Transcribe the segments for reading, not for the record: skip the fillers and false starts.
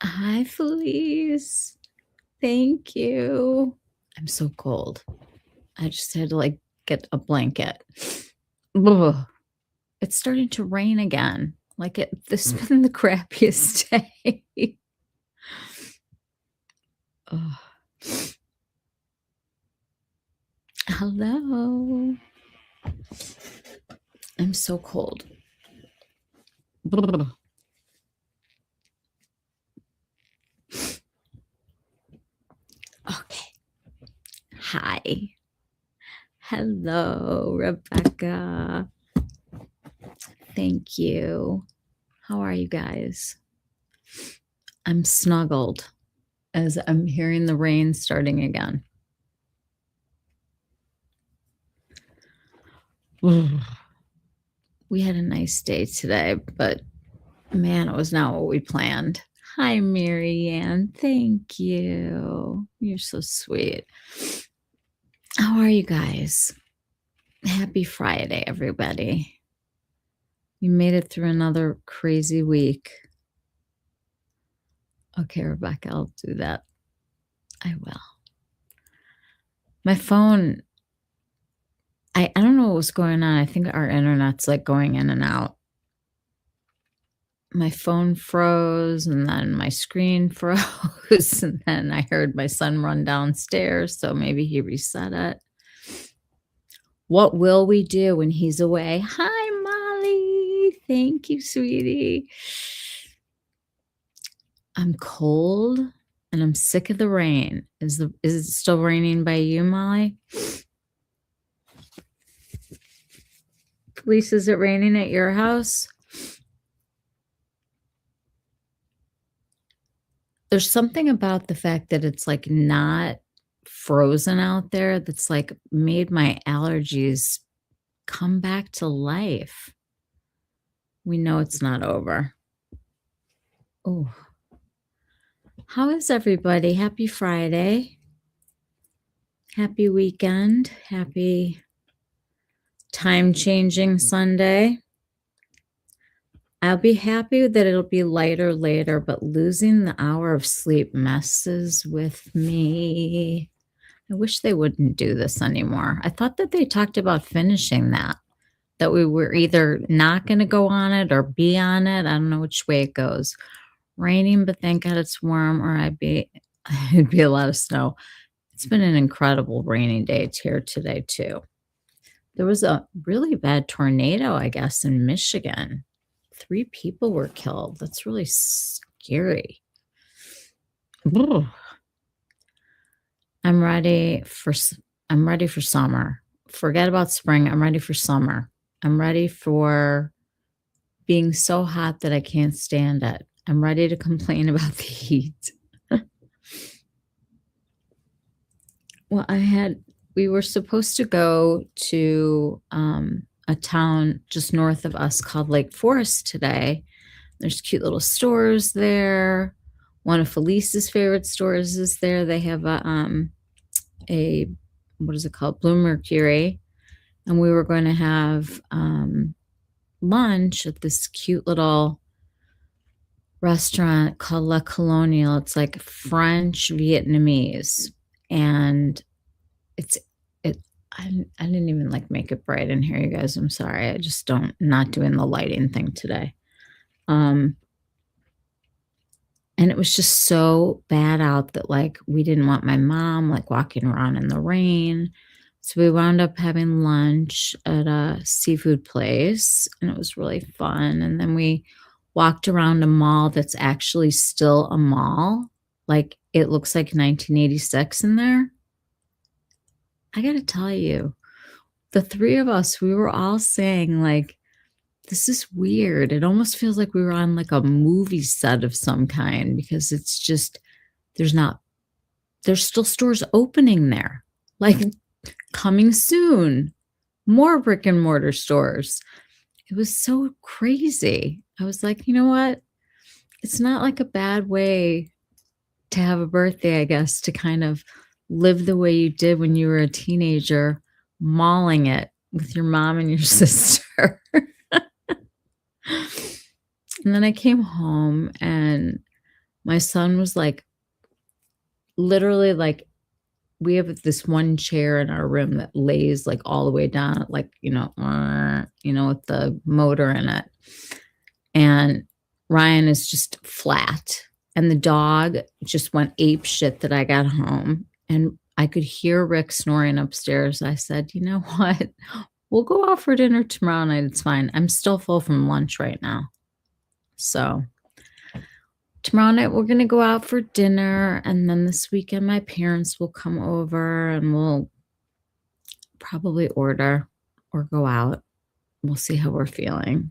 Hi, Felice. Thank you. I'm so cold. I just had to get a blanket. Ugh. It's starting to rain again. This has been the crappiest day. Ugh. Hello. I'm so cold. Ugh. Okay. Hi. Hello, Rebecca. Thank you. How are you guys? I'm snuggled as I'm hearing the rain starting again. We had a nice day today, but man, it was not what we planned. Hi, Marianne. Thank you. You're so sweet. How are you guys? Happy Friday, everybody. You made it through another crazy week. Okay, Rebecca, I'll do that. I will. My phone, I don't know what's going on. I think our internet's going in and out. My phone froze and then my screen froze and then I heard my son run downstairs, so maybe he reset it. What will we do when he's away? Hi, Molly. Thank you, sweetie. I'm cold and I'm sick of the rain. Is it still raining by you, Molly? Police, is it raining at your house? There's something about the fact that it's not frozen out there that's made my allergies come back to life. We know it's not over. Oh, how is everybody? Happy Friday. Happy weekend. Happy time-changing Sunday. I'll be happy that it'll be lighter later, but losing the hour of sleep messes with me. I wish they wouldn't do this anymore. I thought that they talked about finishing that we were either not going to go on it or be on it. I don't know which way it goes. Raining, but thank God it's warm, or it'd be a lot of snow. It's been an incredible rainy day here today, too. There was a really bad tornado, I guess, in Michigan. 3 people were killed. That's really scary. Ugh. I'm ready for summer. Forget about spring. I'm ready for summer. I'm ready for being so hot that I can't stand it. I'm ready to complain about the heat. Well, we were supposed to go to a town just north of us called Lake Forest today. There's cute little stores there. One of Felice's favorite stores is there. They have a what is it called? Blue Mercury. And we were going to have lunch at this cute little restaurant called La Colonial. It's like French Vietnamese. And I didn't even make it bright in here, you guys. I'm sorry. I just not doing the lighting thing today. And it was just so bad out that we didn't want my mom walking around in the rain. So we wound up having lunch at a seafood place, and it was really fun. And then we walked around a mall that's actually still a mall. It looks like 1986 in there. I got to tell you, the 3 of us, we were all saying this is weird. It almost feels like we were on a movie set of some kind, because it's just, there's still stores opening there. Coming soon, more brick and mortar stores. It was so crazy. I was like, you know what? It's not a bad way to have a birthday, I guess, to kind of live the way you did when you were a teenager, mauling it with your mom and your sister. And then I came home and My son was like, literally, like, we have this one chair in our room that lays like all the way down, like, with the motor in it. And Ryan is just flat. And the dog just went ape shit that I got home. And I could hear Rick snoring upstairs. I said, you know what? We'll go out for dinner tomorrow night. It's fine. I'm still full from lunch right now. So tomorrow night we're going to go out for dinner. And then this weekend my parents will come over and we'll probably order or go out. We'll see how we're feeling.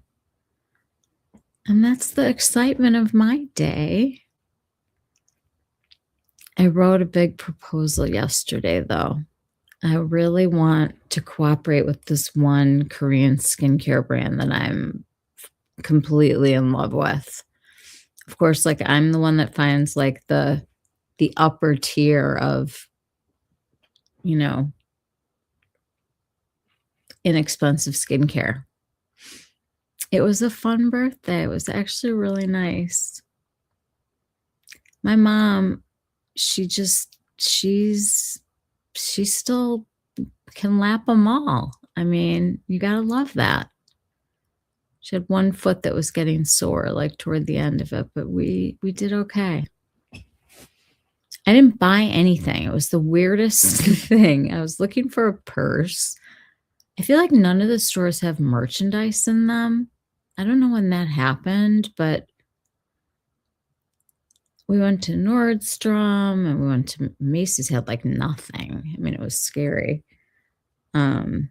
And that's the excitement of my day. I wrote a big proposal yesterday, though. I really want to cooperate with this one Korean skincare brand that I'm completely in love with. Of course, like I'm the one that finds like the upper tier of, inexpensive skincare. It was a fun birthday. It was actually really nice. My mom, she's she still can lap them all. I mean, you got to love that. She had one foot that was getting sore like toward the end of it, but we did okay. I didn't buy anything. It was the weirdest thing. I was looking for a purse. I feel like none of the stores have merchandise in them. I don't know when that happened, but we went to Nordstrom and we went to Macy's, had like nothing. I mean, it was scary. And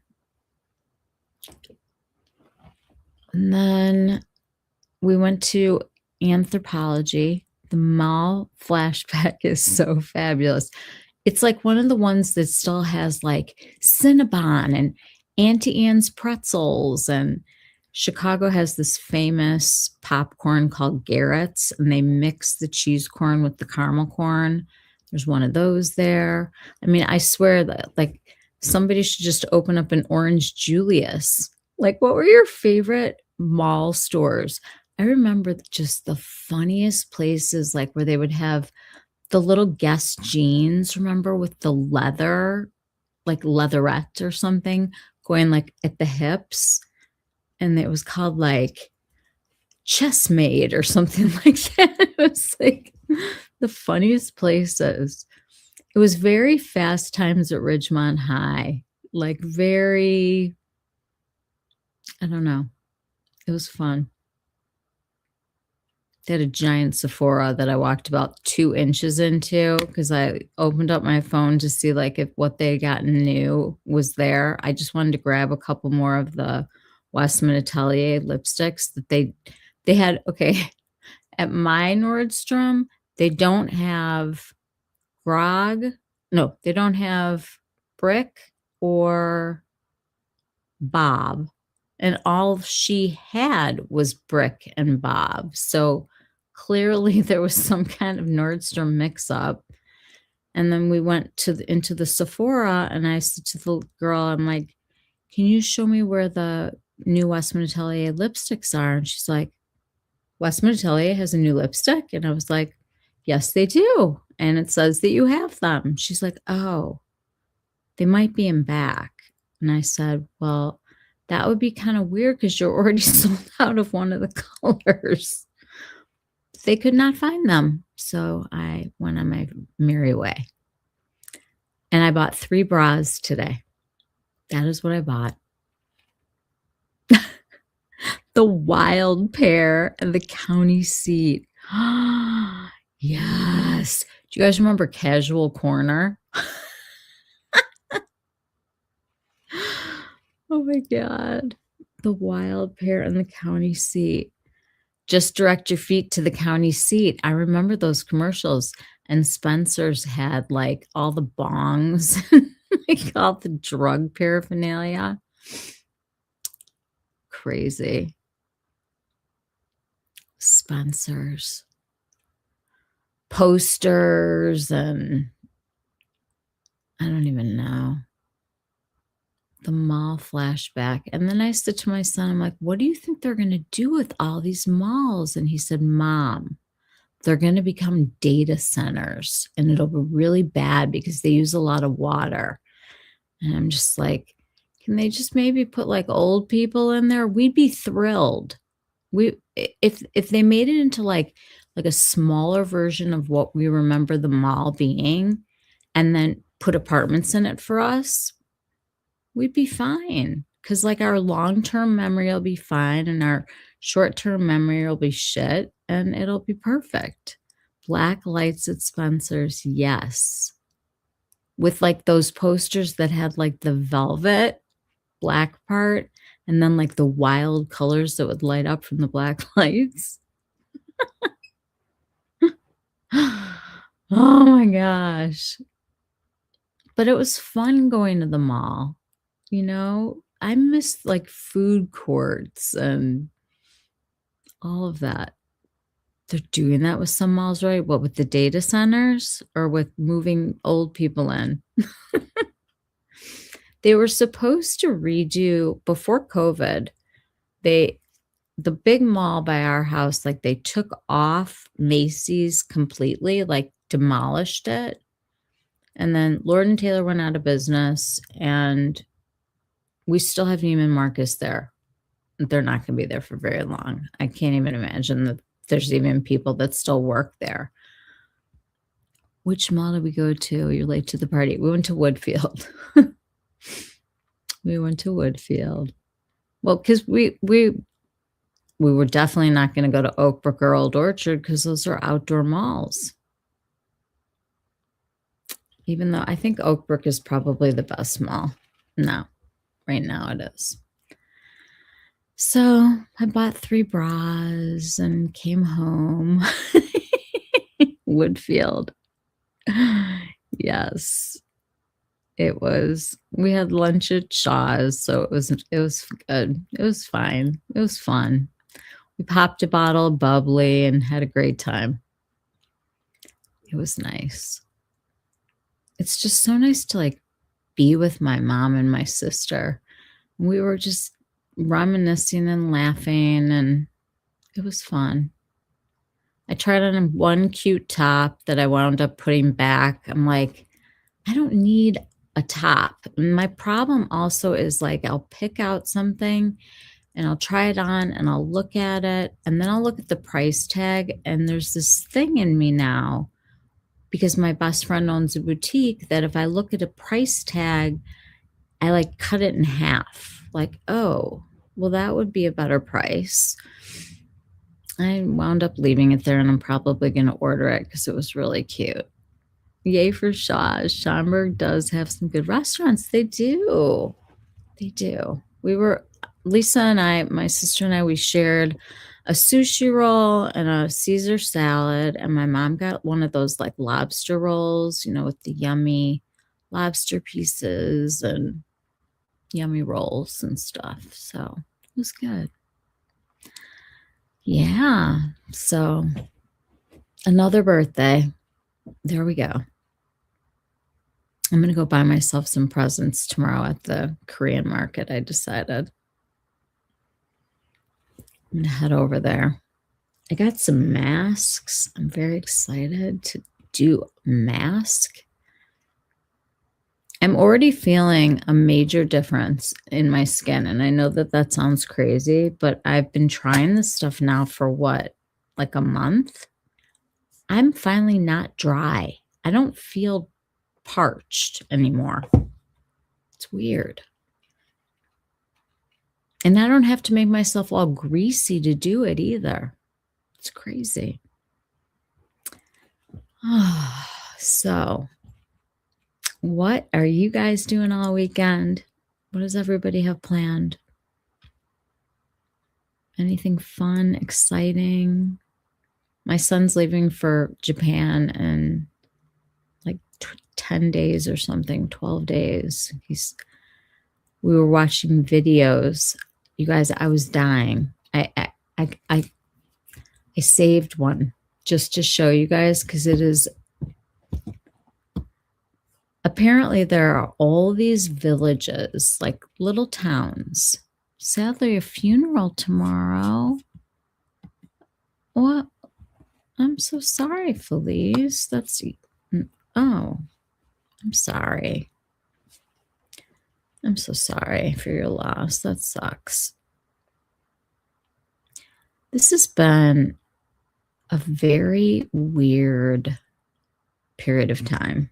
then we went to Anthropology. The mall flashback is so fabulous. It's like one of the ones that still has like Cinnabon and Auntie Anne's pretzels. And Chicago has this famous popcorn called Garrett's, and they mix the cheese corn with the caramel corn. There's one of those there. I mean, I swear that like somebody should just open up an Orange Julius. Like, what were your favorite mall stores? I remember just the funniest places, like where they would have the little Guess jeans, remember, with the leather, like leatherette or something, going like at the hips. And it was called like Chessmaid or something like that. It was like the funniest places. It was very Fast Times at Ridgemont High, like very, I don't know. It was fun. They had a giant Sephora that I walked about 2 inches into because I opened up my phone to see like if what they had gotten new was there. I just wanted to grab a couple more of the Westman Atelier lipsticks that they had. Okay, at my Nordstrom, they don't have Grog. No, they don't have Brick or Bob. And all she had was Brick and Bob. So clearly there was some kind of Nordstrom mix up. And then we went into the Sephora and I said to the girl, I'm like, can you show me where the new Westman Atelier lipsticks are? And she's like, Westman Atelier has a new lipstick? And I was like, yes, they do. And it says that you have them. She's like, oh, they might be in back. And I said, well, that would be kind of weird because you're already sold out of one of the colors. They could not find them. So I went on my merry way. And I bought 3 bras today. That is what I bought. The Wild Pair and the County Seat. Yes. Do you guys remember Casual Corner? Oh my God. The Wild Pair and the County Seat. Just direct your feet to the county seat. I remember those commercials. And Spencer's had like all the bongs, like all the drug paraphernalia. Crazy. Spencer's. Posters and I don't even know. The mall flashback. And then I said to my son, I'm like, what do you think they're going to do with all these malls? And he said, Mom, they're going to become data centers, and it'll be really bad because they use a lot of water. And I'm just like, can they just maybe put like old people in there? We'd be thrilled. If they made it into like a smaller version of what we remember the mall being, and then put apartments in it for us, we'd be fine. Because like our long-term memory will be fine, and our short-term memory will be shit, and it'll be perfect. Black lights at Spencer's, yes. With like those posters that had like the velvet black part, and then like the wild colors that would light up from the black lights. Oh my gosh. But it was fun going to the mall. I miss like food courts and all of that. They're doing that with some malls, right? What, with the data centers or with moving old people in? They were supposed to redo before COVID. The big mall by our house, like they took off Macy's completely, like demolished it. And then Lord and Taylor went out of business, and we still have Neiman Marcus there. They're not going to be there for very long. I can't even imagine that there's even people that still work there. Which mall did we go to? You're late to the party. We went to Woodfield. We went to Woodfield. Well, because we were definitely not going to go to Oakbrook or Old Orchard because those are outdoor malls. Even though I think Oakbrook is probably the best mall. No, right now it is. So I bought 3 bras and came home. Woodfield. Yes. We had lunch at Shaw's, so it was good. It was fine. It was fun. We popped a bottle of bubbly and had a great time. It was nice. It's just so nice to like be with my mom and my sister. We were just reminiscing and laughing, and it was fun. I tried on one cute top that I wound up putting back. I'm like, I don't need a top. And my problem also is like I'll pick out something and I'll try it on and I'll look at it, and then I'll look at the price tag, and there's this thing in me now, because my best friend owns a boutique, that if I look at a price tag, I like cut it in half. Like, oh, well, that would be a better price. I wound up leaving it there, and I'm probably going to order it because it was really cute. Yay for Shaw's. Schaumburg does have some good restaurants. They do. They do. Lisa and I, my sister and I, we shared a sushi roll and a Caesar salad, and my mom got one of those like lobster rolls, with the yummy lobster pieces and yummy rolls and stuff. So it was good. Yeah. So another birthday. There we go. I'm going to go buy myself some presents tomorrow at the Korean market, I decided. I'm going to head over there. I got some masks. I'm very excited to do mask. I'm already feeling a major difference in my skin. And I know that sounds crazy, but I've been trying this stuff now for what, like a month? I'm finally not dry. I don't feel parched anymore. It's weird. And I don't have to make myself all greasy to do it either. It's crazy. So, what are you guys doing all weekend? What does everybody have planned? Anything fun, exciting? My son's leaving for Japan in like 10 days or something, 12 days. We were watching videos. You guys, I was dying. I saved one just to show you guys, because it is, apparently there are all these villages, like little towns. Sadly, a funeral tomorrow. What? I'm so sorry, Felice. Oh, I'm sorry. I'm so sorry for your loss. That sucks. This has been a very weird period of time,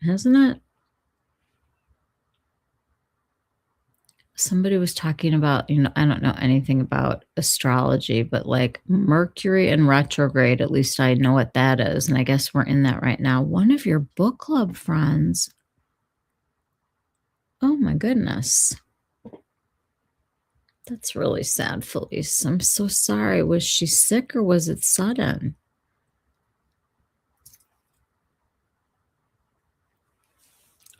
hasn't it? Somebody was talking about, I don't know anything about astrology, but like Mercury in retrograde, at least I know what that is. And I guess we're in that right now. One of your book club friends. Oh my goodness. That's really sad, Felice. I'm so sorry. Was she sick or was it sudden?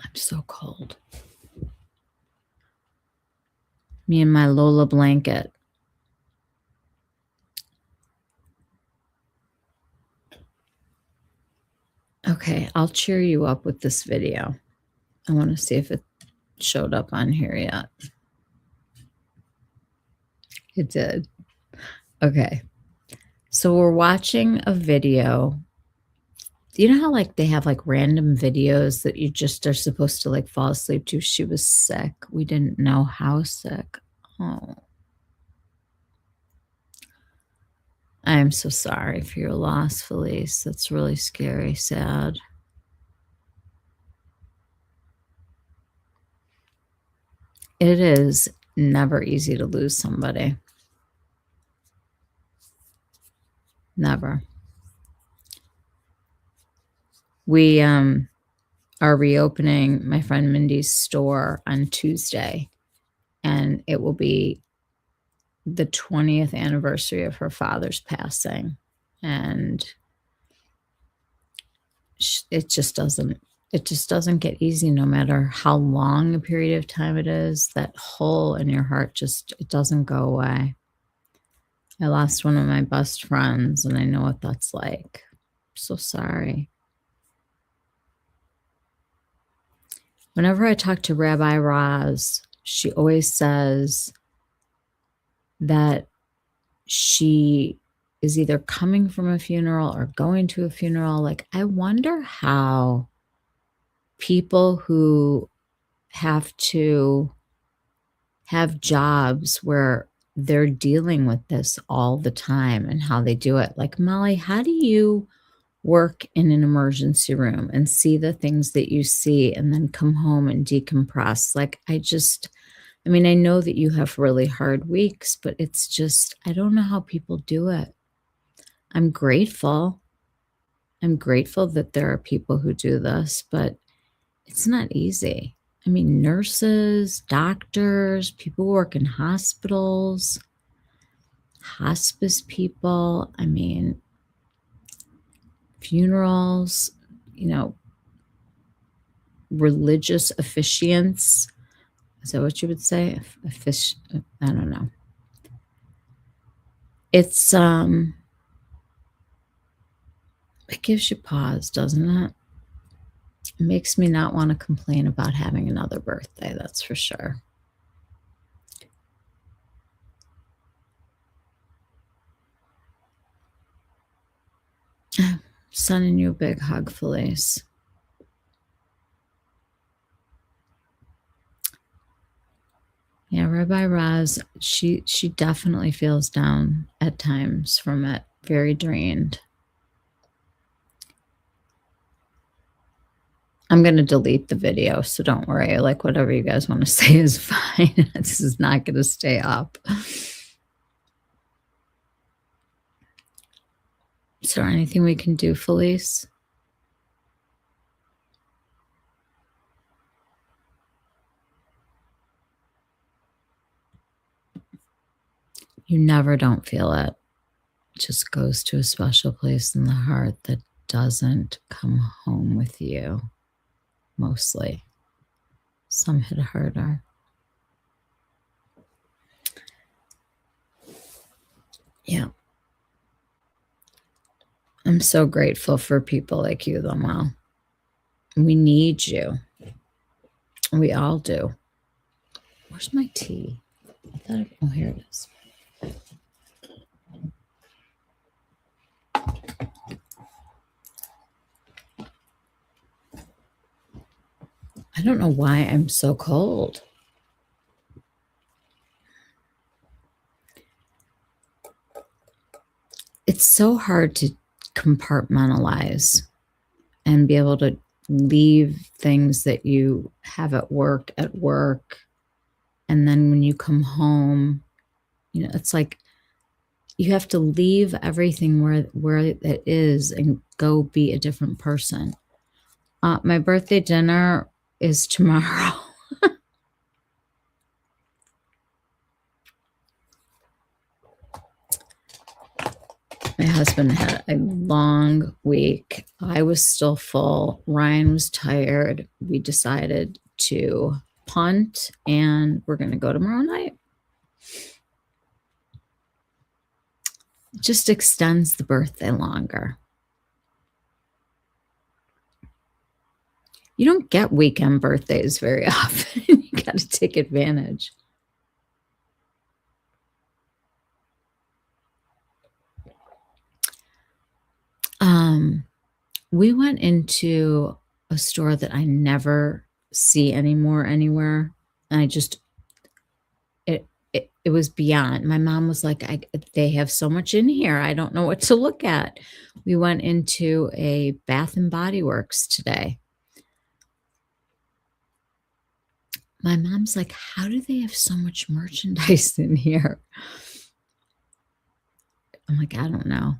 I'm so cold. Me and my Lola blanket. Okay, I'll cheer you up with this video. I want to see if it showed up on here yet. It did. Okay. So we're watching a video. You know how like they have like random videos that you just are supposed to like fall asleep to? She was sick. We didn't know how sick. Oh. I am so sorry for your loss, Felice. That's really scary, sad. It is never easy to lose somebody. Never. We are reopening my friend Mindy's store on Tuesday, and it will be the 20th anniversary of her father's passing. And it just doesn't get easy no matter how long a period of time it is. That hole in your heart it doesn't go away. I lost one of my best friends, and I know what that's like. I'm so sorry. Whenever I talk to Rabbi Roz, she always says that she is either coming from a funeral or going to a funeral. Like, I wonder how people who have to have jobs where they're dealing with this all the time and how they do it. Like, Molly, how do you work in an emergency room and see the things that you see and then come home and decompress? Like, I mean, I know that you have really hard weeks, but it's just, I don't know how people do it. I'm grateful. I'm grateful that there are people who do this, but it's not easy. I mean, nurses, doctors, people who work in hospitals, hospice people, I mean, funerals, religious officiants. Is that what you would say? I don't know. It's, it gives you pause, doesn't it? It makes me not want to complain about having another birthday, that's for sure. Sending you a big hug, Felice. Yeah, Rabbi Roz, she definitely feels down at times from it, very drained. I'm going to delete the video, so don't worry. Like, whatever you guys want to say is fine. This is not going to stay up. Is there anything we can do, Felice? You never don't feel it. It just goes to a special place in the heart that doesn't come home with you, mostly. Some hit harder. Yeah. I'm so grateful for people like you, though, Mal. We need you. We all do. Where's my tea? Oh, here it is. don't know why I'm so cold. It's so hard to compartmentalize and be able to leave things that you have at work. And then when you come home, it's like you have to leave everything where it is and go be a different person. My birthday dinner is tomorrow. My husband had a long week. I was still full. Ryan was tired. We decided to punt, and we're going to go tomorrow night. It just extends the birthday longer. You don't get weekend birthdays very often. You got to take advantage. We went into a store that I never see anymore anywhere. And it was beyond. My mom was like, they have so much in here. I don't know what to look at. We went into a Bath and Body Works today. My mom's like, how do they have so much merchandise in here? I'm like, I don't know.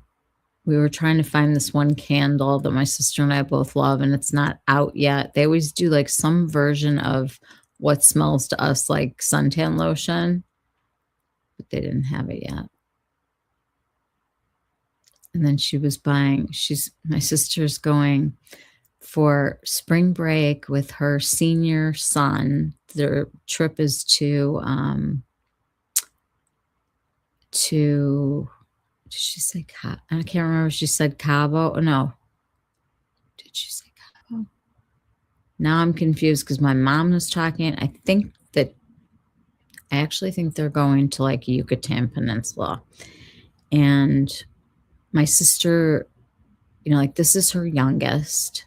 We were trying to find this one candle that my sister and I both love, and it's not out yet. They always do like some version of what smells to us like suntan lotion, but they didn't have it yet. And then my sister's going for spring break with her senior son. Their trip is to did she say I can't remember if she said Cabo. Oh, no. Did she say Cabo? Now I'm confused because my mom was talking. I actually think they're going to like Yucatan Peninsula. And my sister, like this is her youngest.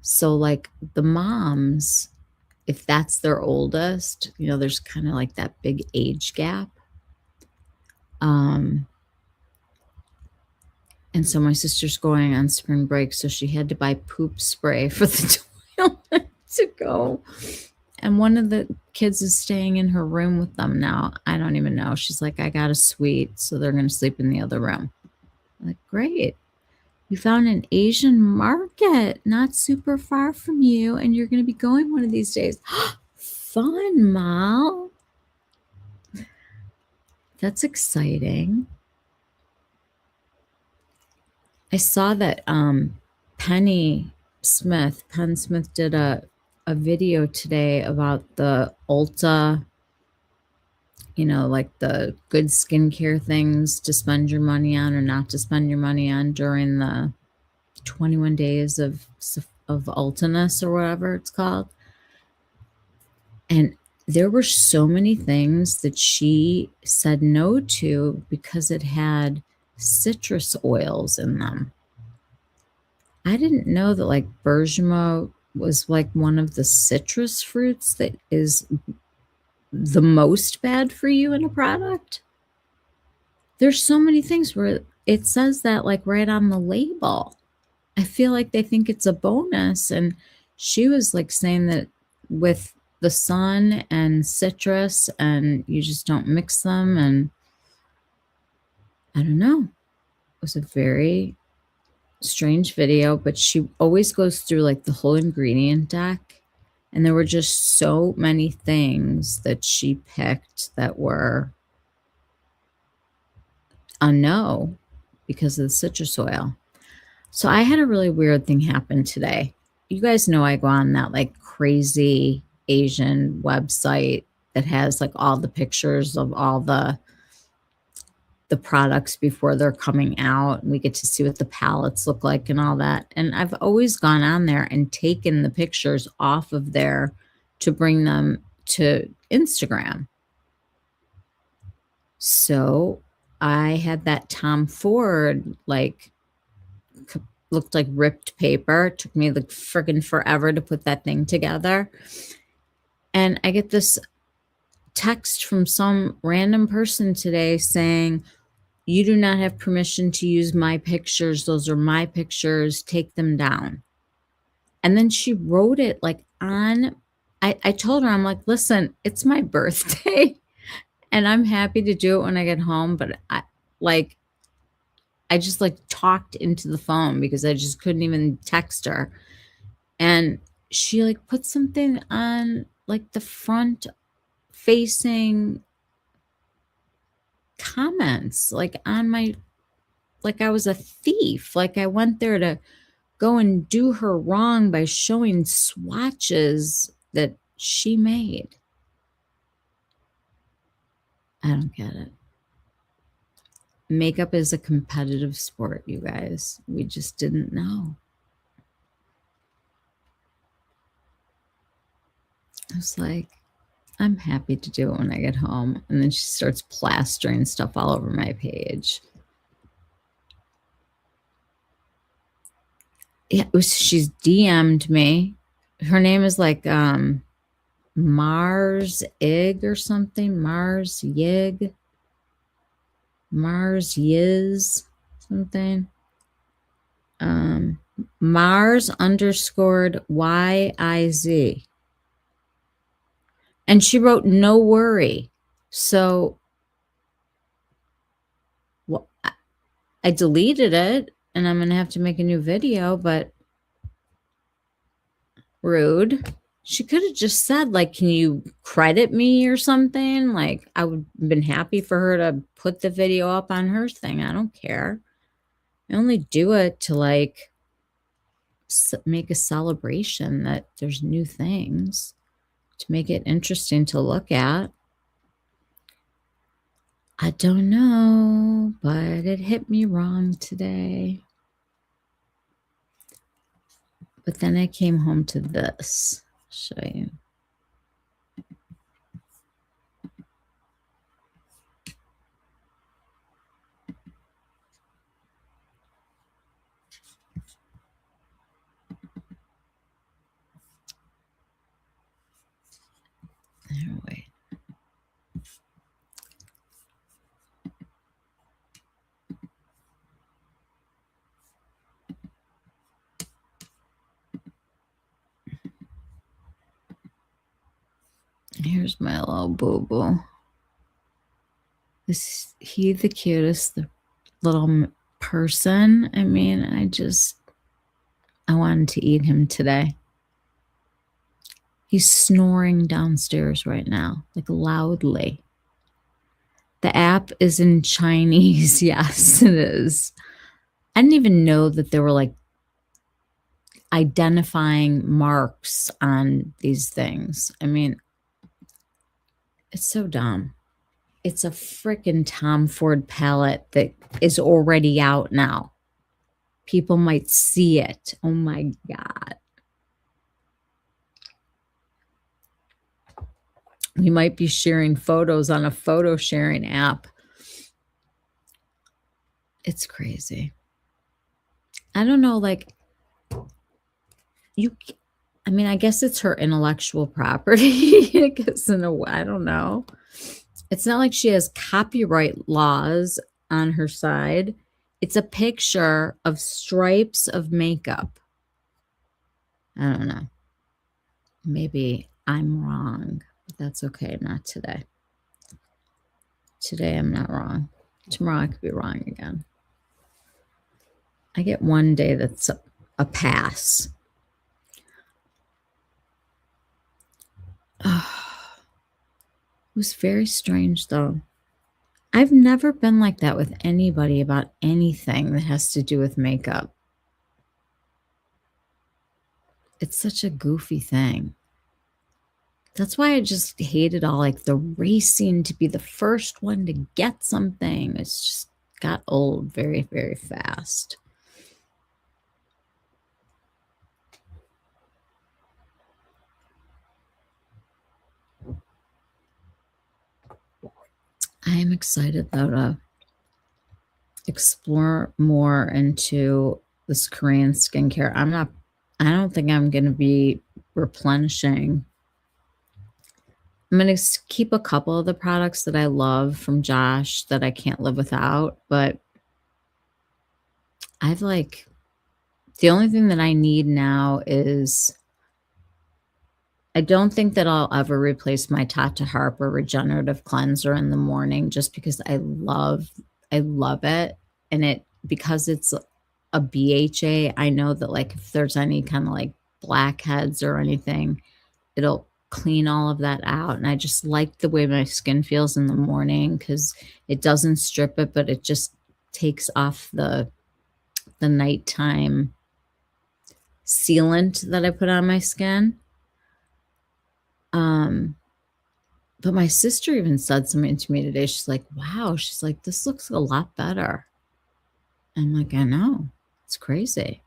So like the moms, if that's their oldest, there's kind of like that big age gap. And so my sister's going on spring break, so she had to buy poop spray for the toilet to go. And one of the kids is staying in her room with them now. I don't even know. She's like, I got a suite, so they're going to sleep in the other room. I'm like, great. You found an Asian market not super far from you, and you're going to be going one of these days. Fun, Mal. That's exciting. I saw that Penn Smith did a video today about the Ulta, like the good skincare things to spend your money on or not to spend your money on during the 21 days of Ultaness or whatever it's called. And there were so many things that she said no to because it had citrus oils in them. I didn't know that like bergamot was like one of the citrus fruits that is the most bad for you in a product. There's so many things where it says that like right on the label. I feel like they think it's a bonus. And she was like saying that with the sun and citrus and you just don't mix them. And I don't know. It was a very strange video, but she always goes through like the whole ingredient deck. And there were just so many things that she picked that were a no because of the citrus oil. So I had a really weird thing happen today. You guys know I go on that like crazy Asian website that has like all the pictures of all the products before they're coming out. We get to see what the palettes look like and all that. And I've always gone on there and taken the pictures off of there to bring them to Instagram. So I had that Tom Ford looked like ripped paper. It took me like friggin' forever to put that thing together. And I get this text from some random person today saying, "You do not have permission to use my pictures. Those are my pictures. Take them down." And then she wrote it like on, I told her, I'm like, listen, it's my birthday and I'm happy to do it when I get home. But like, I just like talked into the phone because I just couldn't even text her. And she like put something on like the front facing comments, like on my, like I was a thief. Like I went there to go and do her wrong by showing swatches that she made. I don't get it. Makeup is a competitive sport, you guys. We just didn't know. I was like, I'm happy to do it when I get home. And then she starts plastering stuff all over my page. Yeah, she's DM'd me. Her name is like Mars Ig or something. Mars Yig. Mars Yiz something. Mars underscored YIZ. And she wrote, no worry. So well, I deleted it and I'm going to have to make a new video, but rude. She could have just said, like, can you credit me or something? Like, I would have been happy for her to put the video up on her thing. I don't care. I only do it to, like, make a celebration that there's new things, to make it interesting to look at. I don't know, but it hit me wrong today. But then I came home to this. I'll show you. There, wait. Here's my little boo-boo. Is he the cutest little person? I mean, I wanted to eat him today. He's snoring downstairs right now, like loudly. The app is in Chinese. Yes, it is. I didn't even know that there were like identifying marks on these things. I mean, it's so dumb. It's a freaking Tom Ford palette that is already out now. People might see it. Oh my God. We might be sharing photos on a photo sharing app. It's crazy. I don't know, like, I mean, I guess it's her intellectual property. I guess in a way, I don't know. It's not like she has copyright laws on her side. It's a picture of stripes of makeup. I don't know. Maybe I'm wrong, but that's okay. Not today. Today I'm not wrong. Tomorrow I could be wrong again. I get one day that's a pass. Oh, it was very strange though. I've never been like that with anybody about anything that has to do with makeup. It's such a goofy thing. That's why I just hated all like the racing to be the first one to get something. It's just got old very, very fast. I am excited though to explore more into this Korean skincare. I don't think I'm going to be replenishing. I'm going to keep a couple of the products that I love from Josh that I can't live without, but the only thing that I need now is, I don't think that I'll ever replace my Tata Harper regenerative cleanser in the morning, just because I love it. And because it's a BHA, I know that like if there's any kind of like blackheads or anything, it'll clean all of that out. And I just like the way my skin feels in the morning, because it doesn't strip it, but it just takes off the nighttime sealant that I put on my skin. But my sister even said something to me today. She's like, wow, she's like, this looks a lot better. I'm like, I know, it's crazy.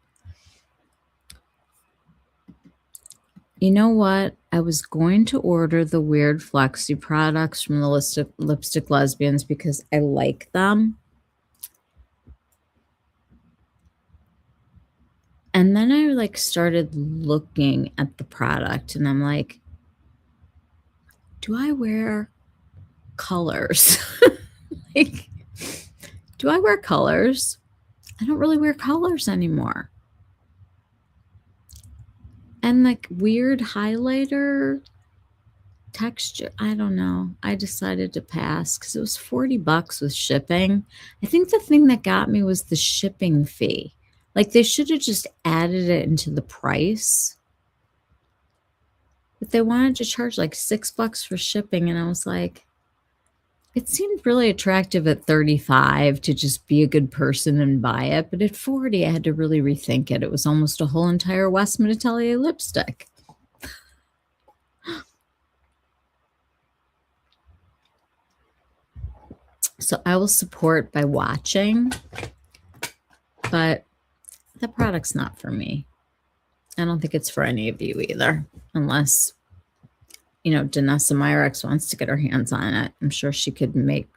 You know what? I was going to order the weird Flexi products from the Lipstick Lesbians because I like them. And then I like started looking at the product and I'm like, do I wear colors? Like, do I wear colors? I don't really wear colors anymore. And like weird highlighter texture, I don't know. I decided to pass because it was $40 with shipping. I think the thing that got me was the shipping fee. Like they should have just added it into the price. But they wanted to charge like $6 for shipping. And I was like, it seemed really attractive at 35 to just be a good person and buy it. But at 40, I had to really rethink it. It was almost a whole entire Westman Atelier lipstick. So I will support by watching, but the product's not for me. I don't think it's for any of you either, unless, Danessa Myrex wants to get her hands on it. I'm sure she could make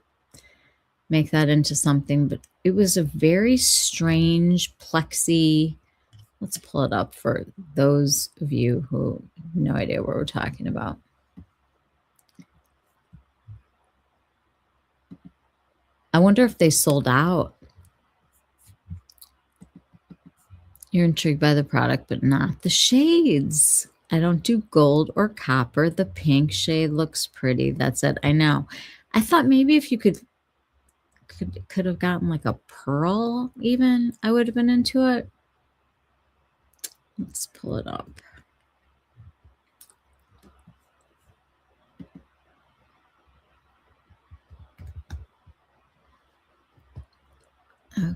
that into something, but it was a very strange plexi. Let's pull it up for those of you who have no idea what we're talking about. I wonder if they sold out. You're intrigued by the product, but not the shades. I don't do gold or copper. The pink shade looks pretty. That's it. I know. I thought maybe if you could have gotten like a pearl even, I would have been into it. Let's pull it up.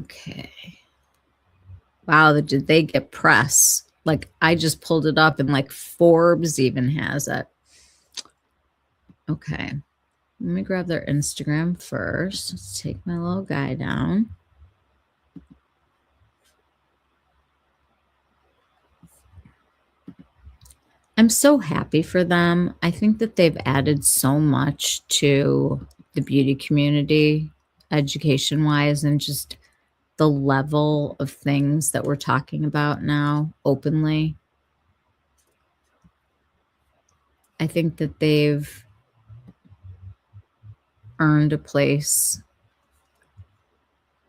Okay. Wow, did they get press? Like I just pulled it up and like Forbes even has it. Okay. Let me grab their Instagram first. Let's take my little guy down. I'm so happy for them. I think that they've added so much to the beauty community, education-wise, and just the level of things that we're talking about now openly. I think that they've earned a place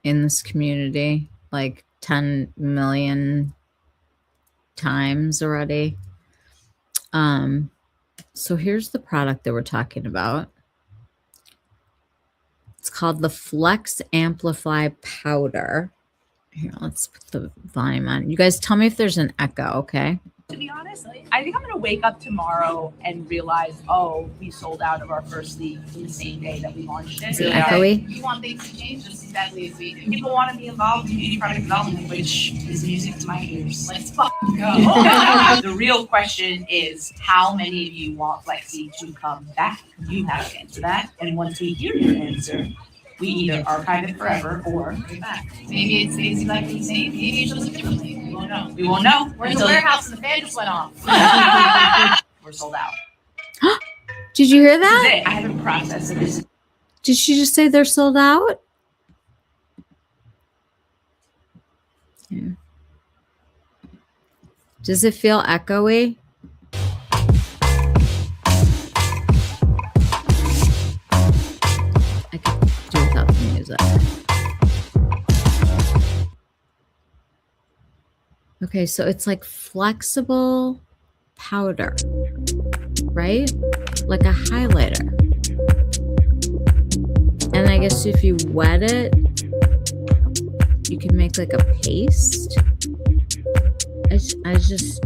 in this community like 10 million times already. So here's the product that we're talking about. It's called the Flex Amplify Powder. Here, let's put the volume on. You guys tell me if there's an echo, okay? To be honest, I think I'm going to wake up tomorrow and realize, oh, we sold out of our first league the same day that we launched it. Is it echoey? You want things to change just exactly as we do. People want to be involved in beauty product development, which is music to my ears. Let's fucking go. The real question is, how many of you want Flexi to come back? You have to answer that. And once we hear your answer, we either archive it forever or bring it back. Maybe it stays exactly the same. Maybe it looks differently. We won't know. We won't know. We're in the warehouse and the fan just went off. We're sold out. Did you hear that? This is it. I haven't processed it. Did she just say they're sold out? Yeah. Does it feel echoey? I could do without the music. Okay, so it's like flexible powder, right? Like a highlighter. And I guess if you wet it, you can make like a paste. I just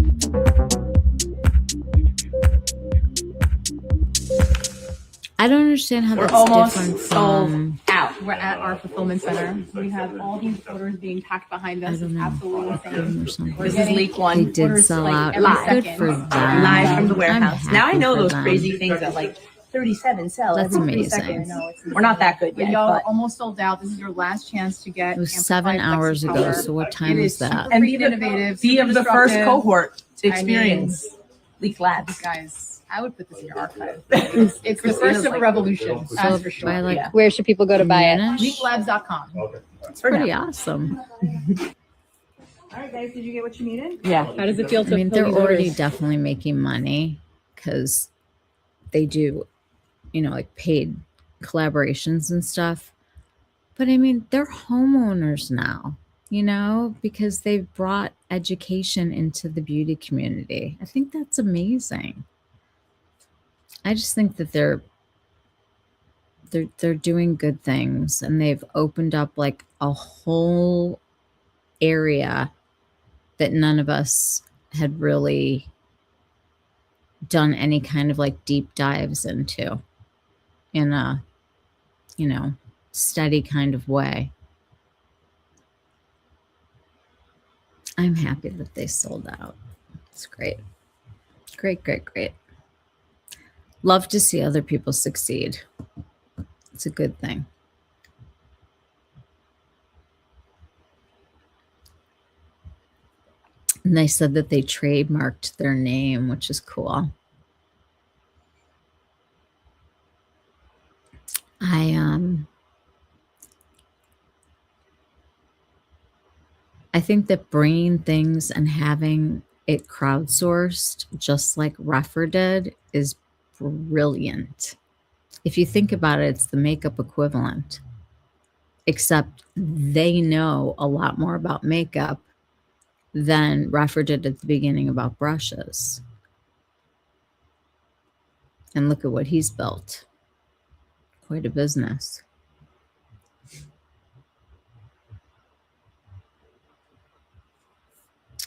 I don't understand how We're that's almost different sold from out. We're at our fulfillment center. We have all these orders being packed behind I us. don't It's know, absolutely Purim or insane. something. This is leak They one. did Orders sell like out. every Good second. for them. Live from the I'm warehouse. Now I happy know for those them. crazy things that like 37 sell That's every 3 amazing. seconds. We're not that good But yet. y'all are but almost sold out. This is your last chance to get It was amplified 7 hours flexi ago, powder. so what It time is is that? super And freaking innovative. be super of the first disruptive. cohort to I mean, experience Leak Labs. Guys, I would put this in your archive. It's the Christina's first of a like- revolution. So That's for sure. by like Yeah. Where should people go to buy it? noonish? Leaklabs.com. It's pretty awesome. All right, guys, did you get what you needed? Yeah. How does it feel I to mean, fill they're these already orders? definitely making money because they do, like paid collaborations and stuff. But I mean, they're homeowners now, because they've brought education into the beauty community. I think that's amazing. I just think that they're doing good things, and they've opened up like a whole area that none of us had really done any kind of like deep dives into in a steady kind of way. I'm happy that they sold out. It's great. Great. Love to see other people succeed. It's a good thing. And they said that they trademarked their name, which is cool. I think that bringing things and having it crowdsourced, just like Refer did, is brilliant. If you think about it, it's the makeup equivalent, except they know a lot more about makeup than Refer did at the beginning about brushes. And look at what he's built. Quite a business.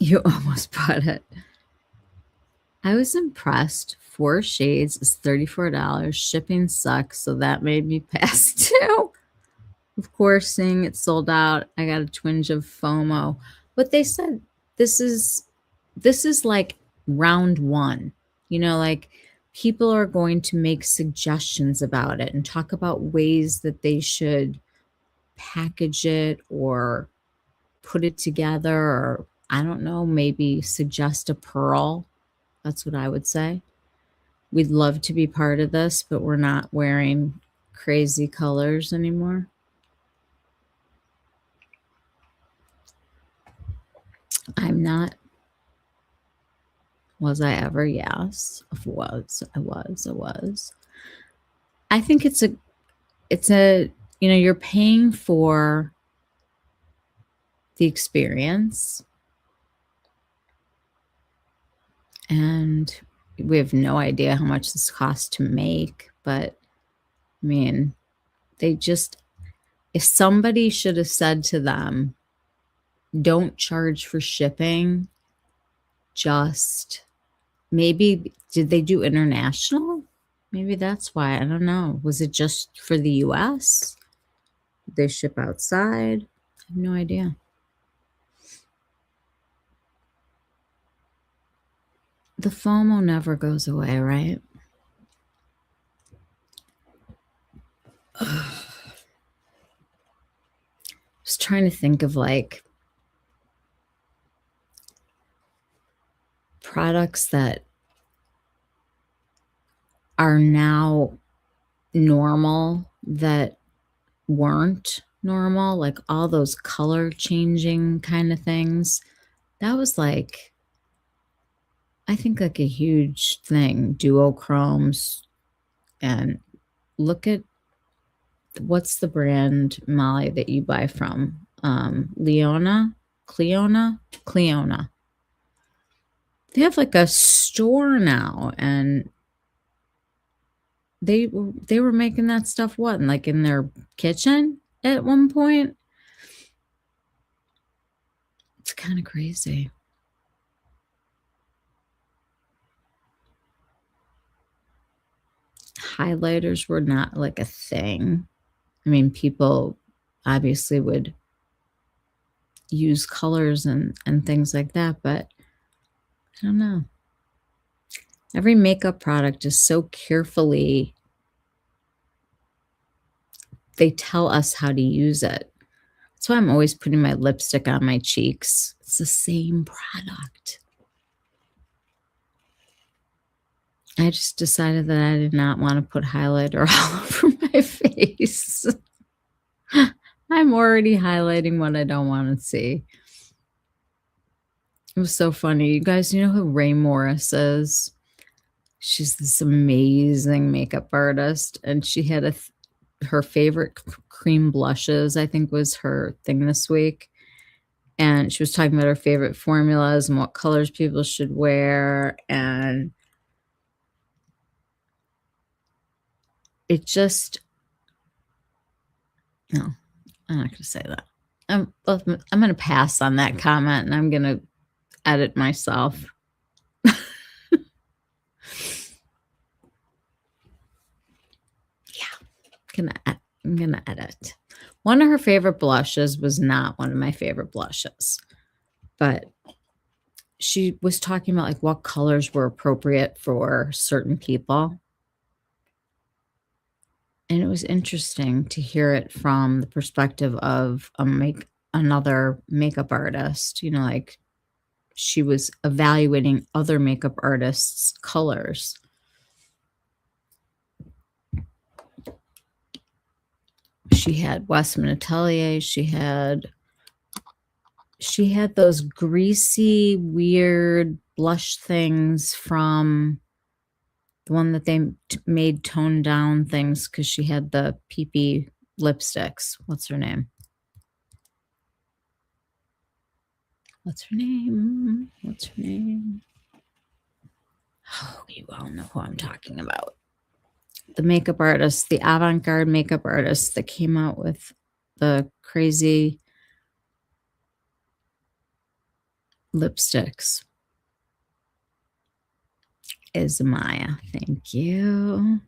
You almost bought it. I was impressed. 4 shades is $34. Shipping sucks, so that made me pass too. Of course, seeing it sold out, I got a twinge of FOMO. But they said this is like round 1. Like people are going to make suggestions about it and talk about ways that they should package it or put it together, or I don't know, maybe suggest a pearl. That's what I would say. We'd love to be part of this, but we're not wearing crazy colors anymore. I'm not. Was I ever? Yes. I was. I think it's a, you're paying for the experience, and we have no idea how much this costs to make, but I mean, if somebody should have said to them, don't charge for shipping, just maybe, did they do international? Maybe that's why. I don't know. Was it just for the US? Did they ship outside? I have no idea. The FOMO never goes away, right? I was trying to think of like products that are now normal that weren't normal, like all those color changing kind of things. That was like I think like a huge thing, duochromes, and look at what's the brand, Molly, that you buy from? Cleona. They have like a store now, and they were making that stuff like in their kitchen at one point. It's kind of crazy. Highlighters were not like a thing. I mean, people obviously would use colors and things like that, but I don't know. Every makeup product is so carefully, they tell us how to use it. That's why I'm always putting my lipstick on my cheeks. It's the same product. I just decided that I did not want to put highlighter all over my face. I'm already highlighting what I don't want to see. It was so funny. You guys, you know who Ray Morris is? She's this amazing makeup artist, and she had her favorite cream blushes, I think was her thing this week. And she was talking about her favorite formulas and what colors people should wear. And it just, no, I'm not going to say that. I'm going to pass on that comment, and I'm going to edit myself. I'm gonna edit. One of her favorite blushes was not one of my favorite blushes, but she was talking about like what colors were appropriate for certain people. And it was interesting to hear it from the perspective of another makeup artist, you know, like she was evaluating other makeup artists' colors. She had Westman Atelier. She had those greasy, weird blush things from the one that they made toned down things, because she had the peepee lipsticks. What's her name? Oh, you all know who I'm talking about. The makeup artist, the avant-garde makeup artist that came out with the crazy lipsticks. Is Maya. Thank you.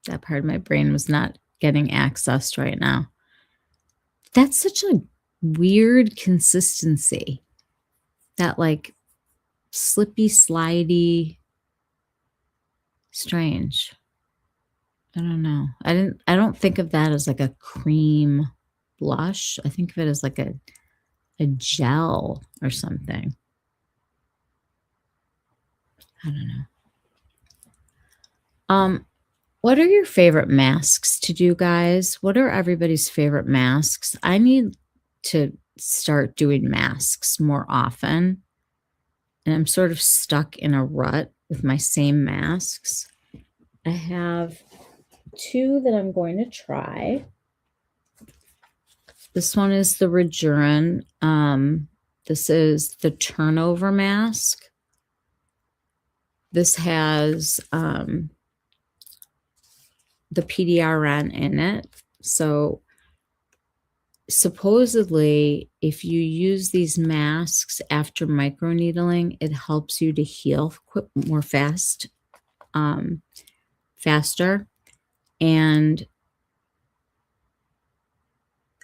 That part of my brain was not getting accessed right now. That's such a weird consistency. That like slippy, slidey, strange. I don't know. I don't think of that as like a cream blush. I think of it as like a gel or something. I don't know. What are your favorite masks to do, guys? What are everybody's favorite masks? I need to start doing masks more often. And I'm sort of stuck in a rut with my same masks. I have 2 that I'm going to try. This one is the Rejurin. This is the turnover mask. This has the PDRN in it. So supposedly, if you use these masks after microneedling, it helps you to heal more faster. And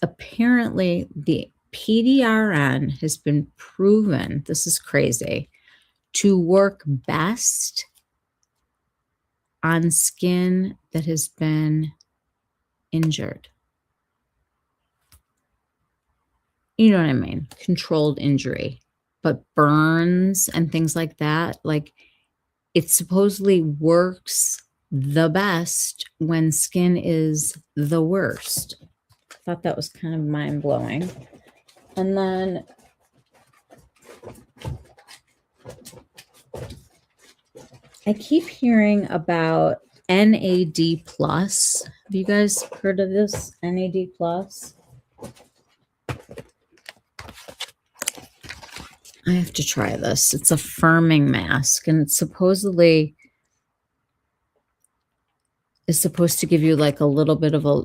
apparently the PDRN has been proven, this is crazy, to work best on skin that has been injured. You know what I mean? Controlled injury. But burns and things like that, like it supposedly works the best when skin is the worst. I thought that was kind of mind-blowing. And then I keep hearing about NAD plus. Have you guys heard of this NAD plus? I have to try this. It's a firming mask, and it's supposedly is supposed to give you like a little bit of a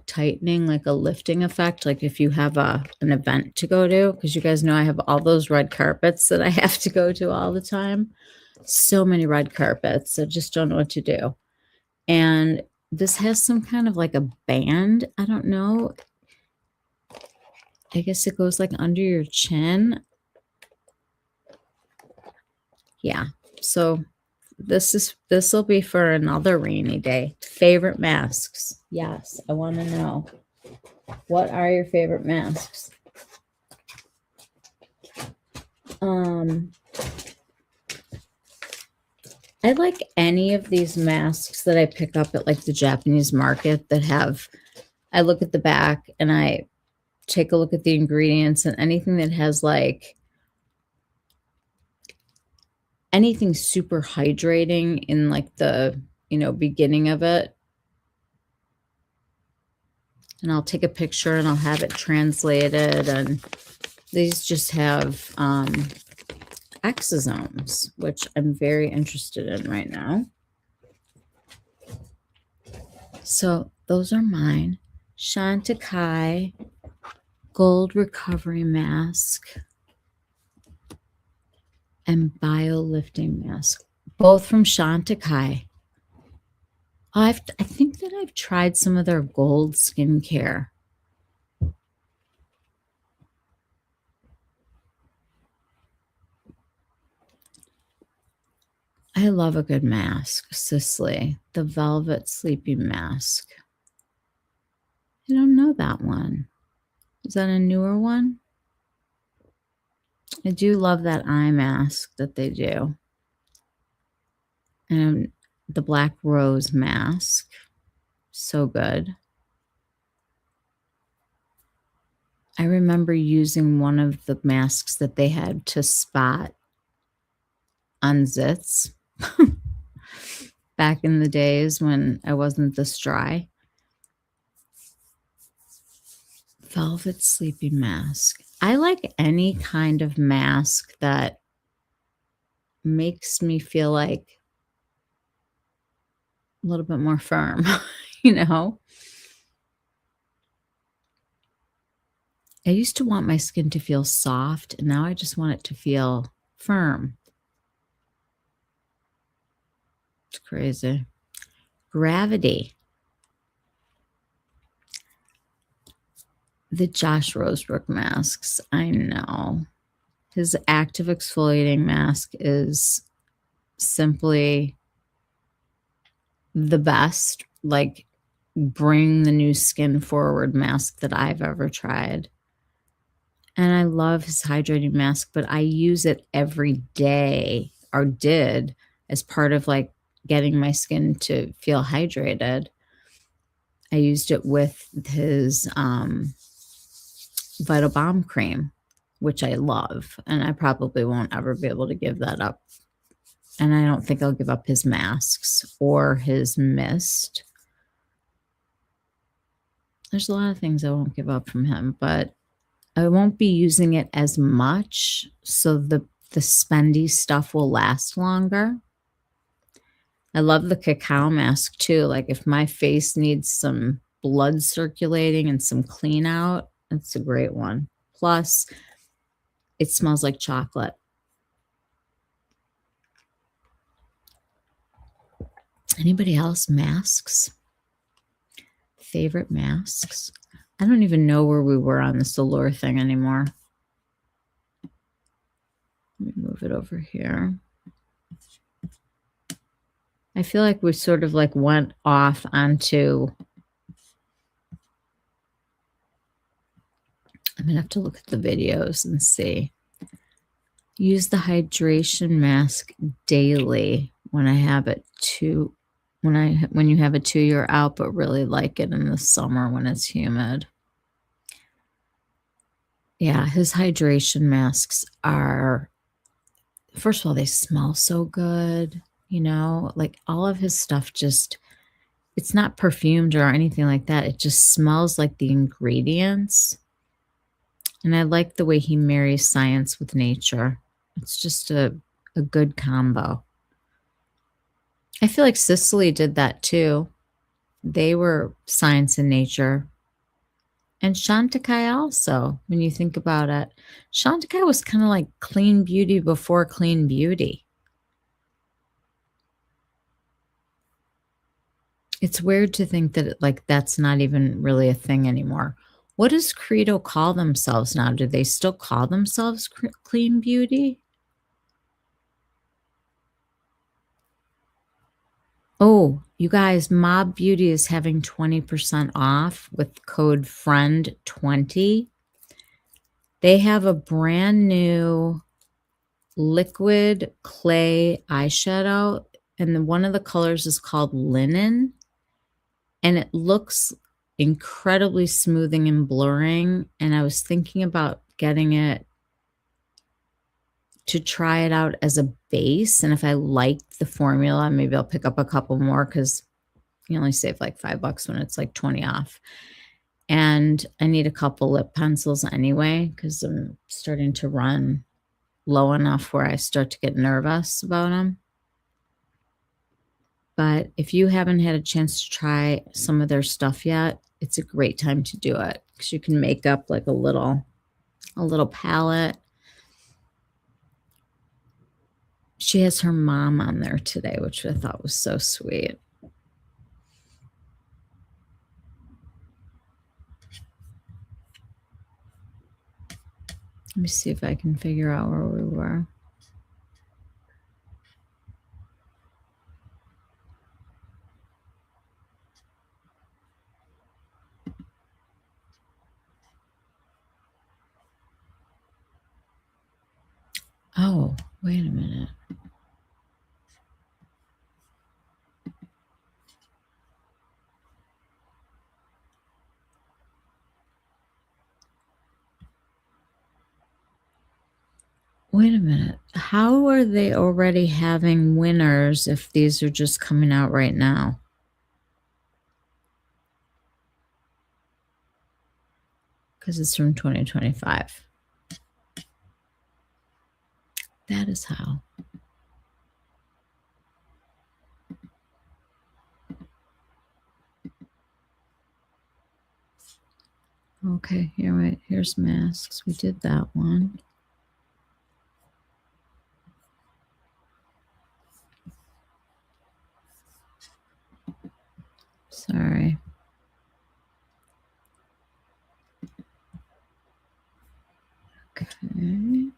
tightening, like a lifting effect, like if you have an event to go to, because you guys know I have all those red carpets that I have to go to all the time. So many red carpets. I just don't know what to do. And this has some kind of like a band. I don't know. I guess it goes like under your chin. Yeah. So this will be for another rainy day. Favorite masks. Yes, I want to know. What are your favorite masks? I like any of these masks that I pick up at like the Japanese market that have, I look at the back and I take a look at the ingredients, and anything that has like anything super hydrating in like the, beginning of it. And I'll take a picture and I'll have it translated. And these just have exosomes, which I'm very interested in right now. So those are mine. Chantecaille Gold Recovery Mask and Biolifting Mask, both from Chantecaille. I think that I've tried some of their gold skincare. I love a good mask, Cicely. The Velvet Sleeping Mask. I don't know that one. Is that a newer one? I do love that eye mask that they do. And the Black Rose mask. So good. I remember using one of the masks that they had to spot on zits back in the days when I wasn't this dry. Velvet Sleeping Mask. I like any kind of mask that makes me feel like a little bit more firm, I used to want my skin to feel soft, and now I just want it to feel firm. It's crazy. Gravity. The Josh Rosebrook masks. I know. His active exfoliating mask is simply the best, like bring the new skin forward mask that I've ever tried. And I love his hydrating mask, but I use it every day, or did, as part of like getting my skin to feel hydrated. I used it with his Vital Balm cream, which I love, and I probably won't ever be able to give that up. And I don't think I'll give up his masks or his mist. There's a lot of things I won't give up from him, but I won't be using it as much, so the spendy stuff will last longer. I love the cacao mask too. Like if my face needs some blood circulating and some clean out, it's a great one. Plus, it smells like chocolate. Anybody else? Masks? Favorite masks? I don't even know where we were on this Allure thing anymore. Let me move it over here. I feel like we sort of like went off onto, I'm going to have to look at the videos and see. Use the hydration mask daily when I have it too. When you have it too, you're out, but really like it in the summer when it's humid. Yeah, his hydration masks are, first of all, they smell so good. You know, like all of his stuff just, it's not perfumed or anything like that. It just smells like the ingredients. And I like the way he marries science with nature. It's just a good combo. I feel like Sicily did that too. They were science and nature. And Chantecaille also, when you think about it. Chantecaille was kind of like clean beauty before clean beauty. It's weird to think that like that's not even really a thing anymore. What does Credo call themselves now? Do they still call themselves clean beauty? Oh, you guys, Mob Beauty is having 20% off with code FRIEND20. They have a brand new liquid clay eyeshadow, and one of the colors is called Linen, and it looks incredibly smoothing and blurring. And I was thinking about getting it to try it out as a base, and if I liked the formula, maybe I'll pick up a couple more because you only save like $5 when it's like 20 off. And I need a couple lip pencils anyway because I'm starting to run low enough where I start to get nervous about them. But if you haven't had a chance to try some of their stuff yet, it's a great time to do it because you can make up like a little palette. She has her mom on there today, which I thought was so sweet. Let me see if I can figure out where we were. Oh, wait a minute. Wait a minute. How are they already having winners if these are just coming out right now? Because it's from 2025. That is how. Okay, here's masks. We did that one. Sorry. Okay.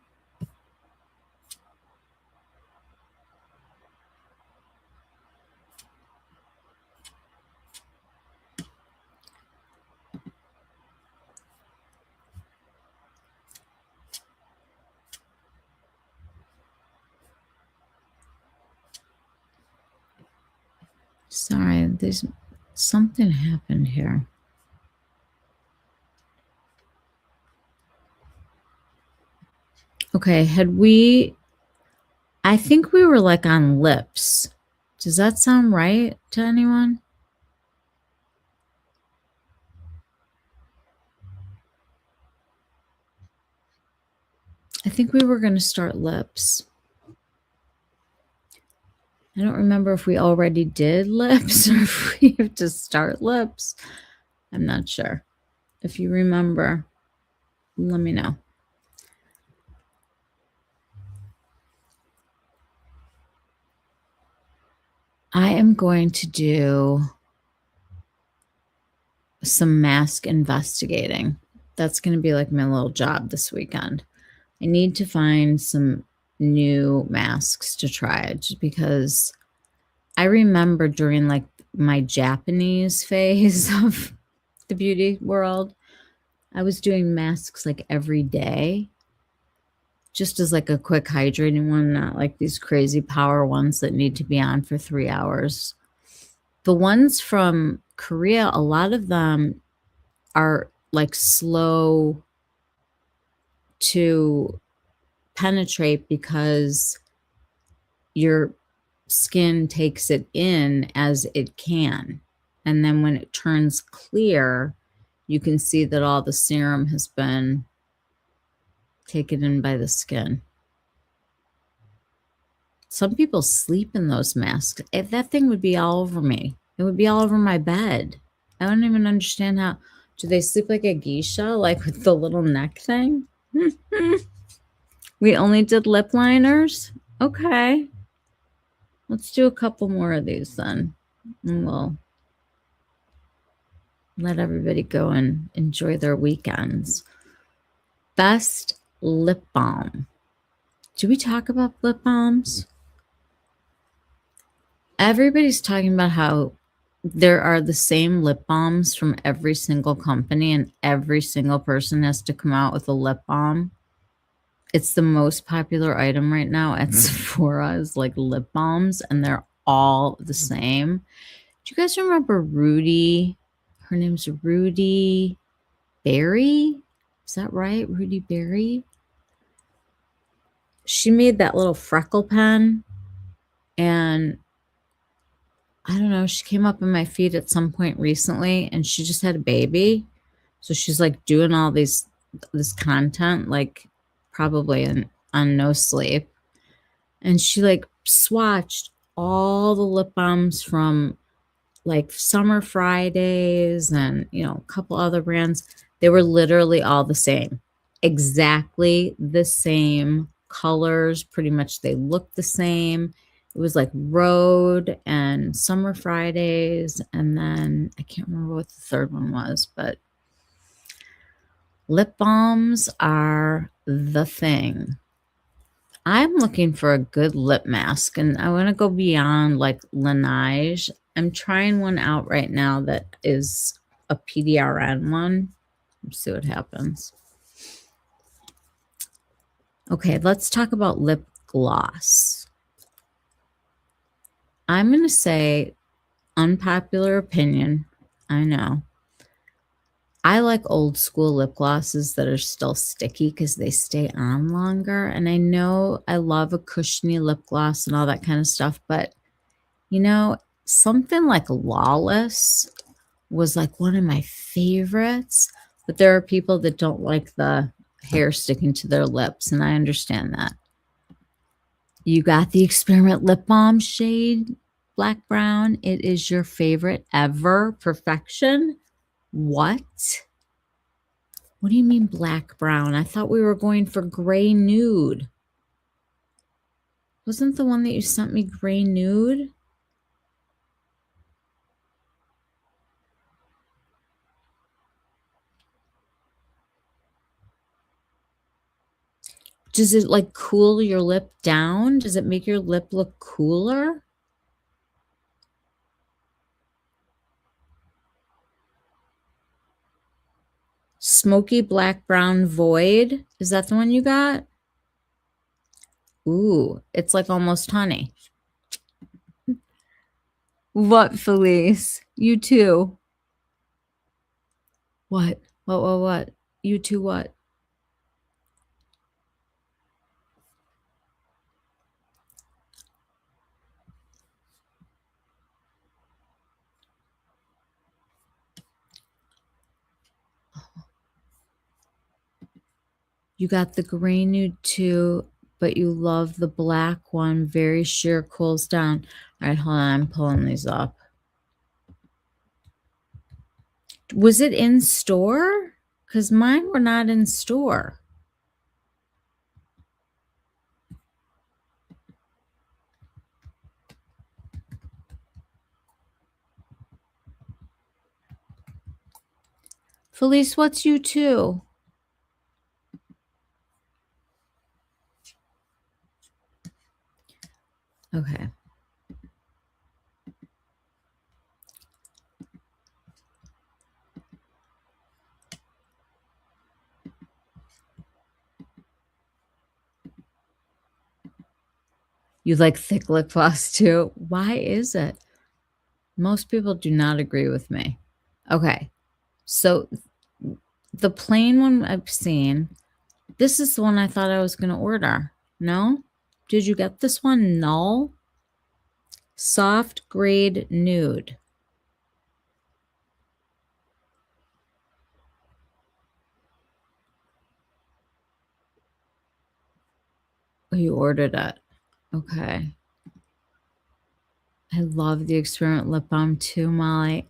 Sorry, there's something happened here. Okay, I think we were like on lips. Does that sound right to anyone? I think we were going to start lips. I don't remember if we already did lips or if we have to start lips. I'm not sure. If you remember, let me know. I am going to do some mask investigating. That's going to be like my little job this weekend. I need to find some new masks to try just because I remember during like my Japanese phase of the beauty world, I was doing masks like every day, just as like a quick hydrating one, not like these crazy power ones that need to be on for 3 hours. The ones from Korea, a lot of them are like slow to penetrate because you're skin takes it in as it can. And then when it turns clear, you can see that all the serum has been taken in by the skin. Some people sleep in those masks. If that thing would be all over me. It would be all over my bed. I don't even understand how. Do they sleep like a geisha, like with the little neck thing? We only did lip liners? Okay. Let's do a couple more of these then. And we'll let everybody go and enjoy their weekends. Best lip balm. Do we talk about lip balms? Everybody's talking about how there are the same lip balms from every single company and every single person has to come out with a lip balm. It's the most popular item right now at Sephora is like lip balms, and they're all the same. Do you guys remember Rudy? Her name's Rudy Berry. Is that right? Rudy Berry? She made that little freckle pen, and I don't know, she came up in my feed at some point recently, and she just had a baby. So she's like doing all this content, like probably on no sleep. And she like swatched all the lip balms from like Summer Fridays and, you know, a couple other brands. They were literally all the same, exactly the same colors. Pretty much they looked the same. It was like Road and Summer Fridays. And then I can't remember what the third one was, but lip balms are the thing. I'm looking for a good lip mask, and I want to go beyond like Laneige. I'm trying one out right now that is a PDRN one. Let's see what happens. Okay, let's talk about lip gloss. I'm going to say unpopular opinion. I know. I like old school lip glosses that are still sticky because they stay on longer. And I know I love a cushiony lip gloss and all that kind of stuff. But, you know, something like Lawless was like one of my favorites. But there are people that don't like the hair sticking to their lips. And I understand that. You got the Experiment Lip Balm shade, Black Brown. It is your favorite ever. Perfection. What? What do you mean black brown? I thought we were going for gray nude. Wasn't the one that you sent me gray nude? Does it like cool your lip down? Does it make your lip look cooler? Smoky Black Brown Void. Is that the one you got? Ooh, it's like almost honey. What, Felice? You too. What? What? You too what? You got the gray nude too, but you love the black one. Very sheer, cools down. All right, hold on. I'm pulling these up. Was it in store? Because mine were not in store. Felice, what's you too? Okay. You like thick lip gloss too? Why is it? Most people do not agree with me. Okay. So the plain one I've seen, this is the one I thought I was going to order. No? Did you get this one? No? Soft grade nude. Oh, you ordered it. Okay. I love the Experiment lip balm too, Molly.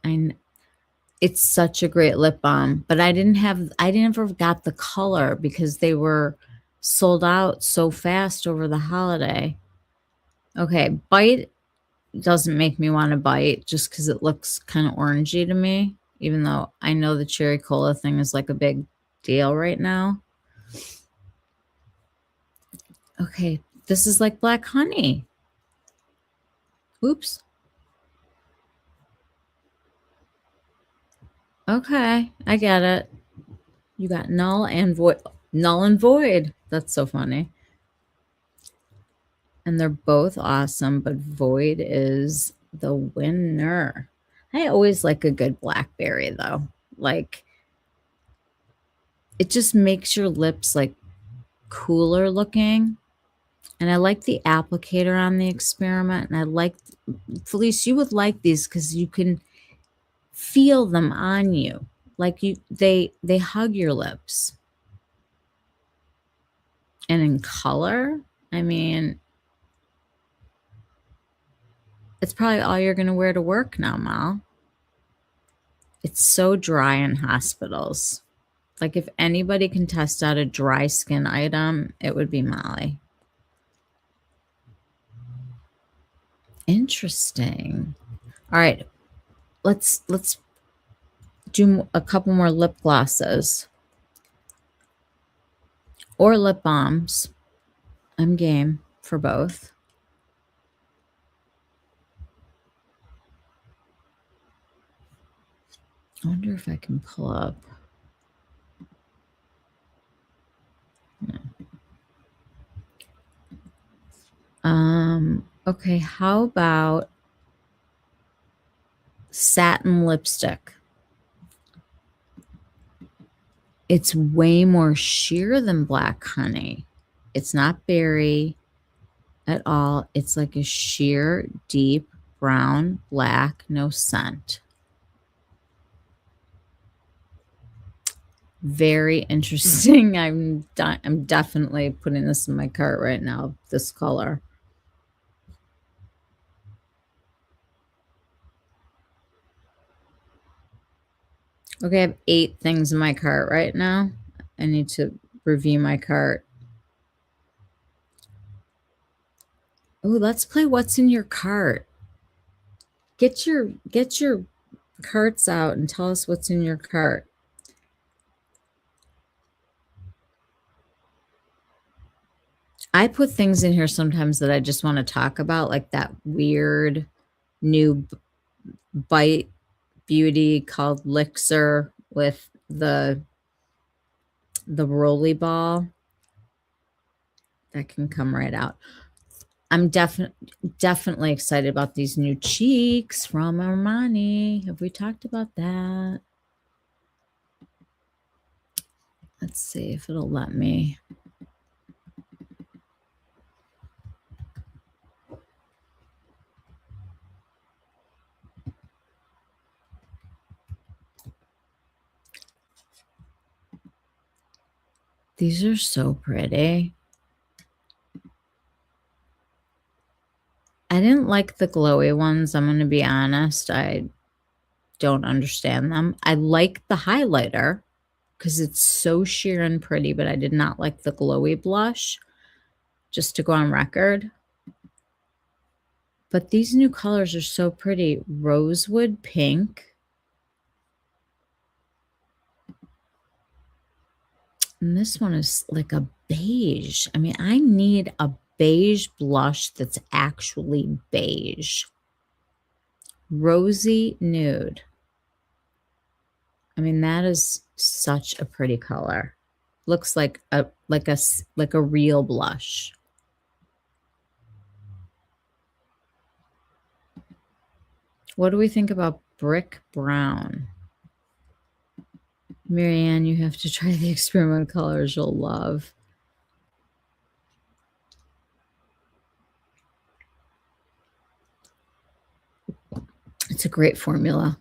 It's such a great lip balm, but I never got the color because they were sold out so fast over the holiday. Okay, Bite doesn't make me want to bite just because it looks kind of orangey to me, even though I know the cherry cola thing is like a big deal right now. Okay, this is like black honey. Oops. Okay, I get it. You got null and void. Null and void. That's so funny. And they're both awesome, but void is the winner. I always like a good blackberry though. Like it just makes your lips like cooler looking. And I like the applicator on the Experiment. And I like, Felice, you would like these because you can feel them on you. Like they hug your lips. And in color, I mean, it's probably all you're going to wear to work now, Mal. It's so dry in hospitals. Like if anybody can test out a dry skin item, it would be Molly. Interesting. All right. Let's do a couple more lip glosses or lip balms. I'm game for both. I wonder if I can pull up. Okay, how about satin lipstick? It's way more sheer than black honey. It's not berry at all. It's like a sheer, deep brown, black, no scent. Very interesting. I'm definitely putting this in my cart right now, this color. Okay, I have 8 things in my cart right now. I need to review my cart. Oh, let's play what's in your cart. Get your carts out and tell us what's in your cart. I put things in here sometimes that I just want to talk about, like that weird new Bite Beauty called Lixer with the rolly ball. That can come right out. I'm definitely excited about these new cheeks from Armani. Have we talked about that? Let's see if it'll let me. These are so pretty. I didn't like the glowy ones. I'm going to be honest. I don't understand them. I like the highlighter because it's so sheer and pretty, but I did not like the glowy blush, just to go on record. But these new colors are so pretty. Rosewood pink. And this one is like a beige. I mean, I need a beige blush that's actually beige. Rosy nude. I mean, that is such a pretty color. Looks like a real blush. What do we think about brick brown? Marianne, you have to try the Experiment colors you'll love. It's a great formula.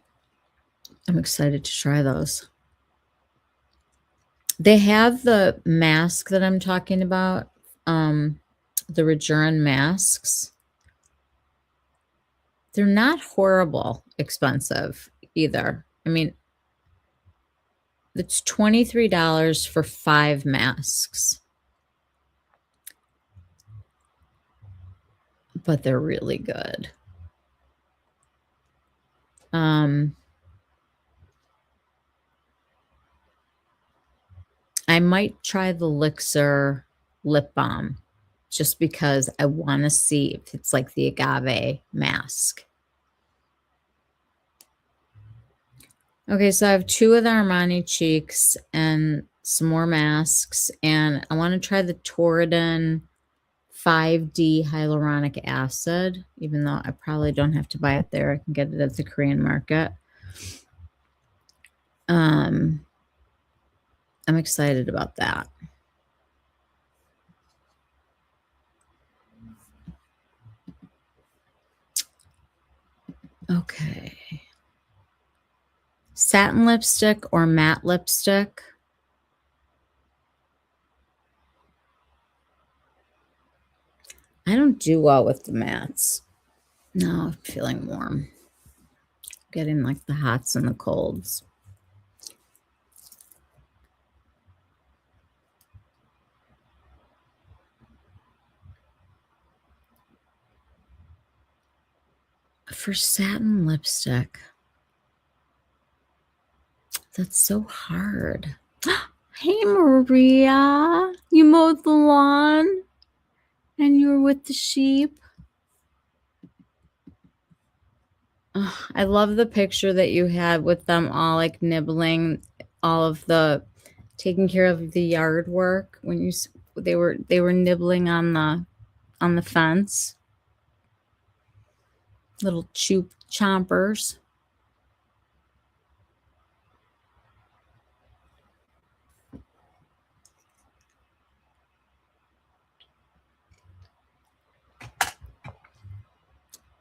I'm excited to try those. They have the mask that I'm talking about, the Rejurin masks. They're not horrible expensive either. I mean, it's $23 for 5 masks. But they're really good. I might try the Elixir lip balm just because I want to see if it's like the agave mask. Okay, so I have 2 of the Armani cheeks and some more masks, and I want to try the Toradin 5D hyaluronic acid, even though I probably don't have to buy it there. I can get it at the Korean market. I'm excited about that. Okay. Satin lipstick or matte lipstick? I don't do well with the mattes. No, I'm feeling warm. Getting like the hots and the colds. For satin lipstick, that's so hard. Hey, Maria, you mowed the lawn and you were with the sheep. Oh, I love the picture that you had with them all like nibbling all of the taking care of the yard work when they were nibbling on the fence. Little chompers.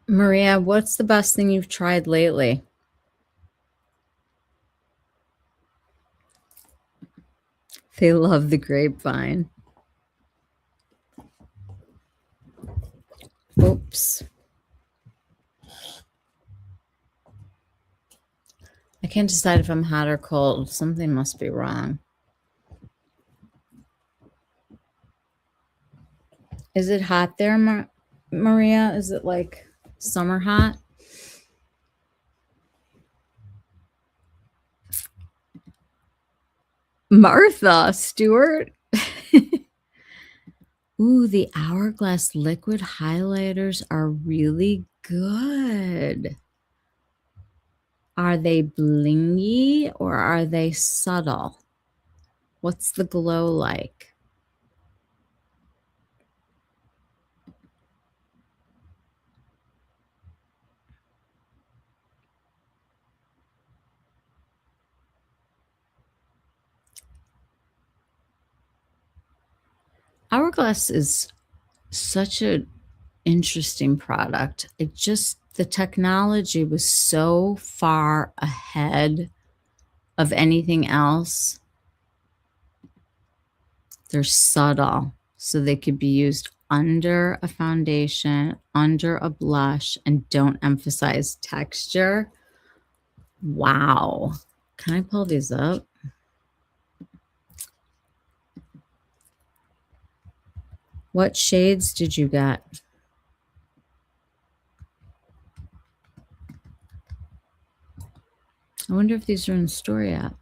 Maria, what's the best thing you've tried lately? They love the grapevine. Oops. I can't decide if I'm hot or cold. Something must be wrong. Is it hot there, Maria? Is it like summer hot? Martha Stewart. Ooh, the Hourglass liquid highlighters are really good. Are they blingy or are they subtle? What's the glow like? Hourglass is such an interesting product. The technology was so far ahead of anything else. They're subtle, so they could be used under a foundation, under a blush, and don't emphasize texture. Wow. Can I pull these up? What shades did you get? I wonder if these are in store yet.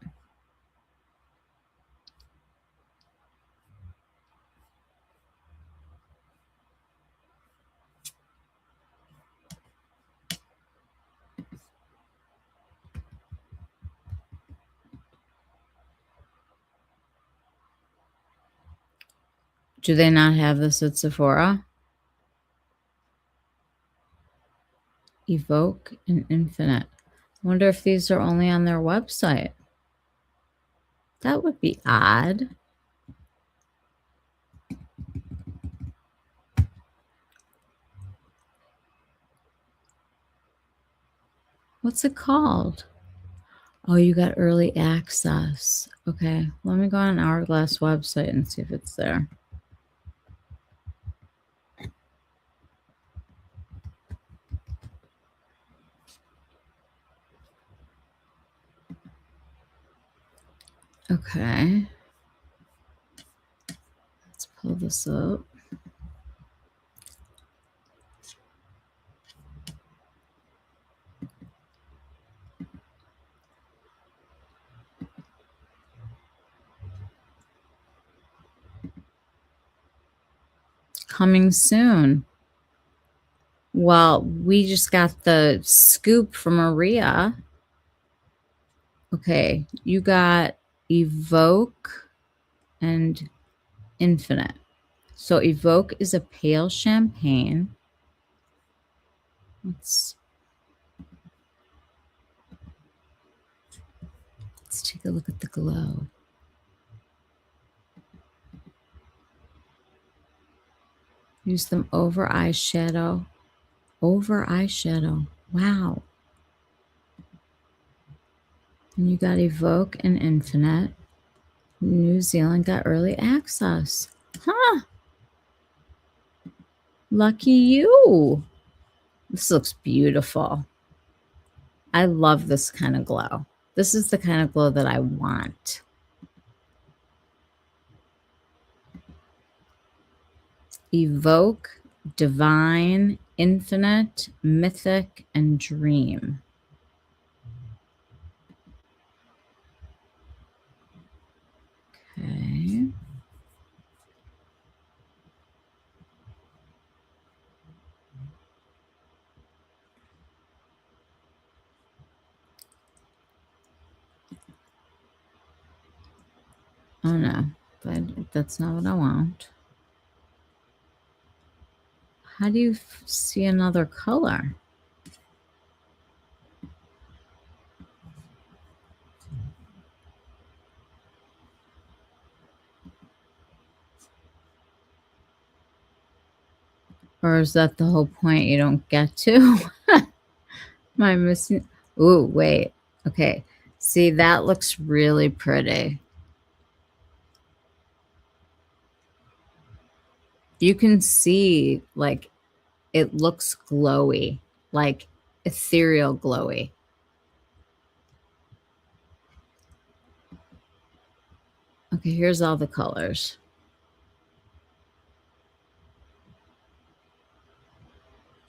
Do they not have this at Sephora? Evoke and Infinite. I wonder if these are only on their website. That would be odd. What's it called? Oh, you got early access. Okay, let me go on Hourglass website and see if it's there. Okay. Let's pull this up. Coming soon. Well, we just got the scoop from Maria. Okay, you got Evoke and Infinite. So Evoke is a pale champagne. Let's take a look at the glow. Use them over eyeshadow. Over eyeshadow. Wow. And you got Evoke and Infinite. New Zealand got early access. Huh. Lucky you. This looks beautiful. I love this kind of glow. This is the kind of glow that I want. Evoke, Divine, Infinite, Mythic, and Dream. Okay. Oh no, but that's not what I want. How do you see another color? Or is that the whole point you don't get to? Am I missing? Ooh, wait. Okay. See, that looks really pretty. You can see, like, it looks glowy, like ethereal glowy. Okay, here's all the colors.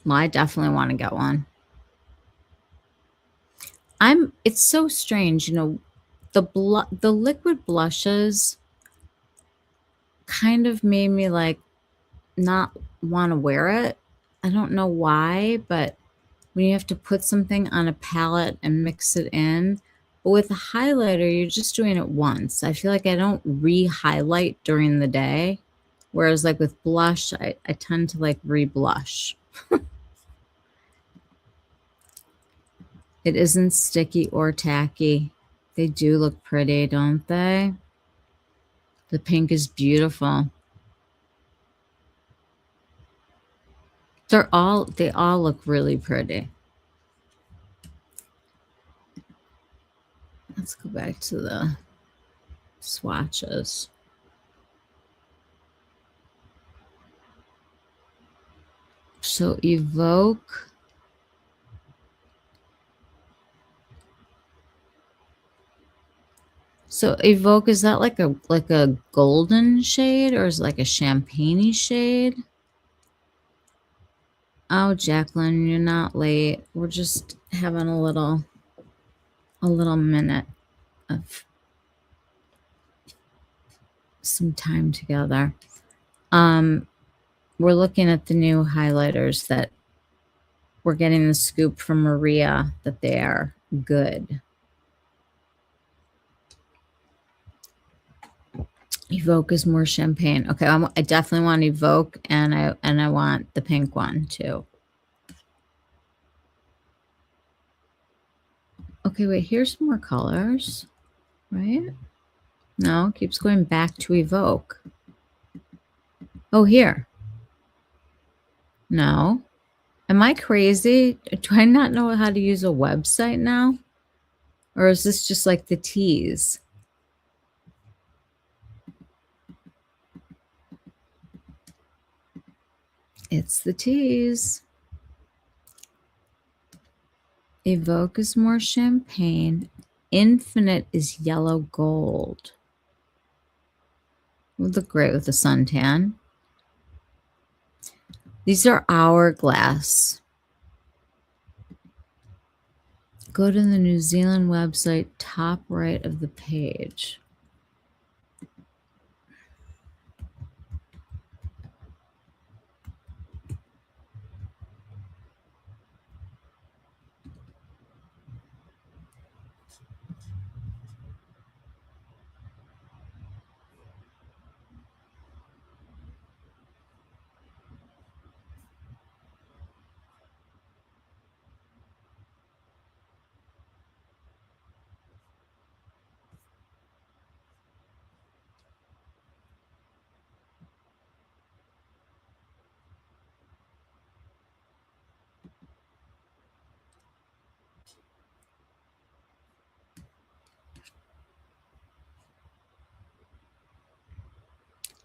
Well, I definitely want to get one. It's so strange, you know, the liquid blushes kind of made me like not want to wear it. I don't know why, but when you have to put something on a palette and mix it in, but with a highlighter, you're just doing it once. I feel like I don't re-highlight during the day. Whereas like with blush, I tend to like re-blush. It isn't sticky or tacky. They do look pretty, don't they? The pink is beautiful. They all look really pretty. Let's go back to the swatches. So Evoke. So Evoke, is that like a golden shade or is it like a champagne-y shade? Oh, Jacqueline, you're not late. We're just having a little minute of some time together. We're looking at the new highlighters that we're getting the scoop from Maria that they are good. Evoke is more champagne. Okay, I definitely want Evoke, and I want the pink one too. Okay, wait, here's more colors, right? No, keeps going back to Evoke. Oh, here. No. Am I crazy? Do I not know how to use a website now? Or is this just like the tease? It's the tease. Evoke is more champagne. Infinite is yellow gold. Would look great with a suntan. These are Hourglass. Go to the New Zealand website, top right of the page.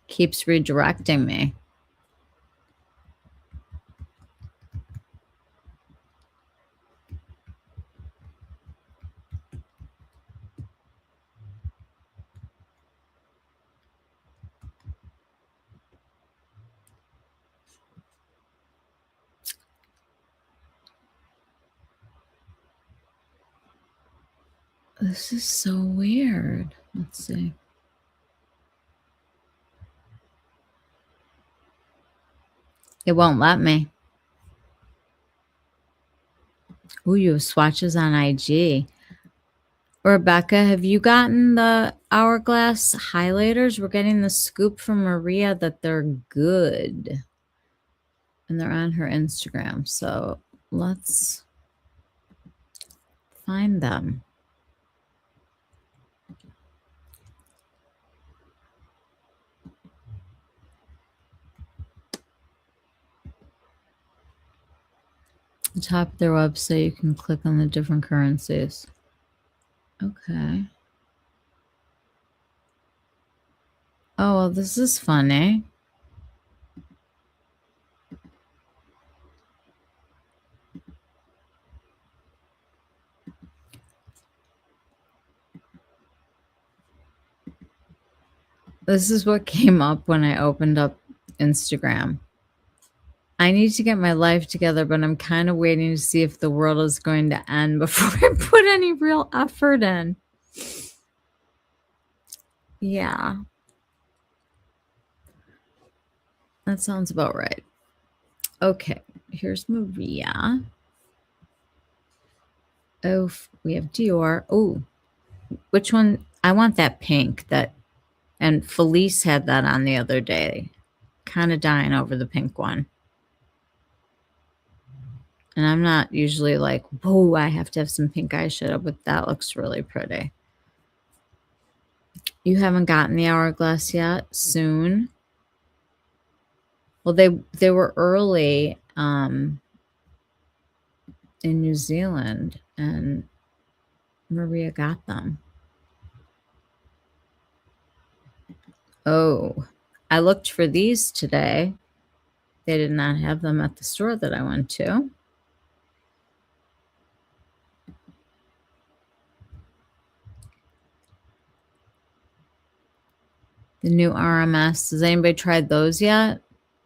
Keeps redirecting me. This is so weird. Let's see. It won't let me. Ooh, you have swatches on IG. Rebecca, have you gotten the Hourglass highlighters? We're getting the scoop from Maria that they're good. And they're on her Instagram. So let's find them. The top of their website, you can click on the different currencies. Okay. Oh, well, this is funny. This is what came up when I opened up Instagram. I need to get my life together, but I'm kind of waiting to see if the world is going to end before I put any real effort in. Yeah. That sounds about right. Okay, here's Maria. Oh, we have Dior. Oh, which one? I want that pink that, and Felice had that on the other day. Kind of dying over the pink one. And I'm not usually like, whoa, I have to have some pink eyeshadow, but that looks really pretty. You haven't gotten the Hourglass yet? Soon. Well, they were early in New Zealand, and Maria got them. Oh, I looked for these today. They did not have them at the store that I went to. The new RMS. Has anybody tried those yet?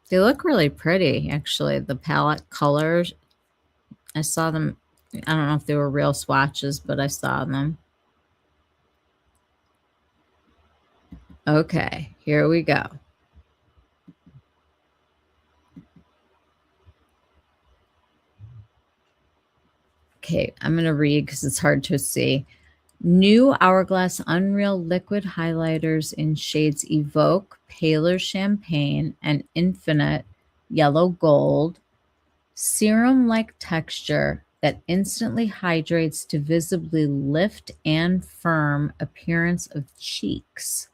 They look really pretty, actually. The palette colors. I saw them. I don't know if they were real swatches, but I saw them. Okay, here we go. Okay, I'm going to read because it's hard to see. New Hourglass Unreal Liquid Highlighters in shades Evoke, Paler Champagne, and Infinite Yellow Gold. Serum-like texture that instantly hydrates to visibly lift and firm appearance of cheeks.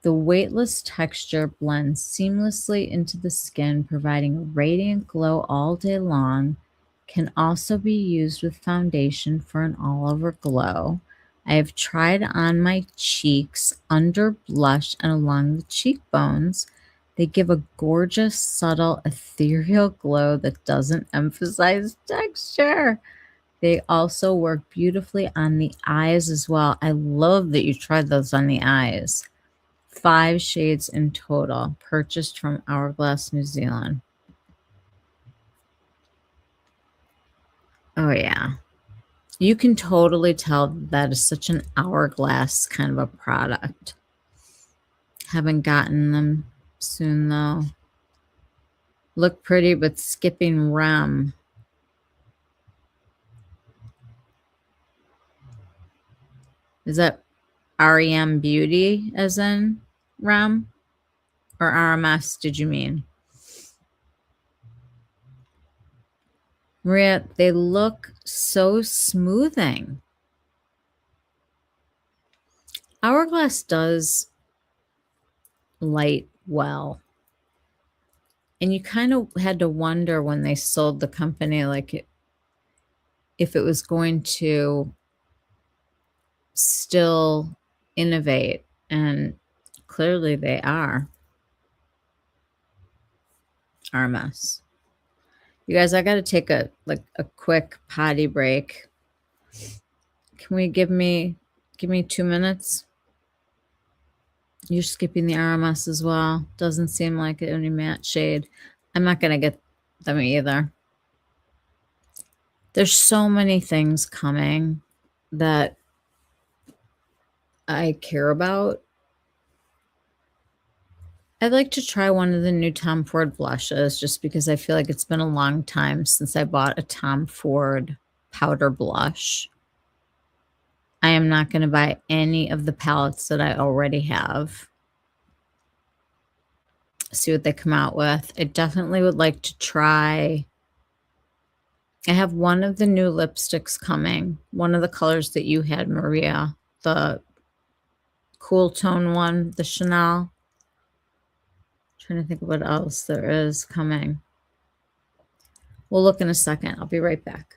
The weightless texture blends seamlessly into the skin, providing a radiant glow all day long. Can also be used with foundation for an all-over glow. I have tried on my cheeks, under blush, and along the cheekbones. They give a gorgeous, subtle, ethereal glow that doesn't emphasize texture. They also work beautifully on the eyes as well. I love that you tried those on the eyes. 5 shades in total, purchased from Hourglass, New Zealand. Oh, yeah. You can totally tell that is such an Hourglass kind of a product. Haven't gotten them soon, though. Look pretty, but skipping REM. Is that REM Beauty as in REM? Or RMS, did you mean? Maria, they look so smoothing. Hourglass does light well. And you kind of had to wonder when they sold the company, like if it was going to still innovate. And clearly they are. RMS. You guys, I got to take a quick potty break. Can we give me 2 minutes? You're skipping the RMS as well. Doesn't seem like it. Any matte shade. I'm not going to get them either. There's so many things coming that I care about. I'd like to try one of the new Tom Ford blushes just because I feel like it's been a long time since I bought a Tom Ford powder blush. I am not going to buy any of the palettes that I already have. See what they come out with. I definitely would like to try. I have one of the new lipsticks coming. One of the colors that you had, Maria. The cool tone one, the Chanel. Trying to think of what else there is coming. We'll look in a second. I'll be right back.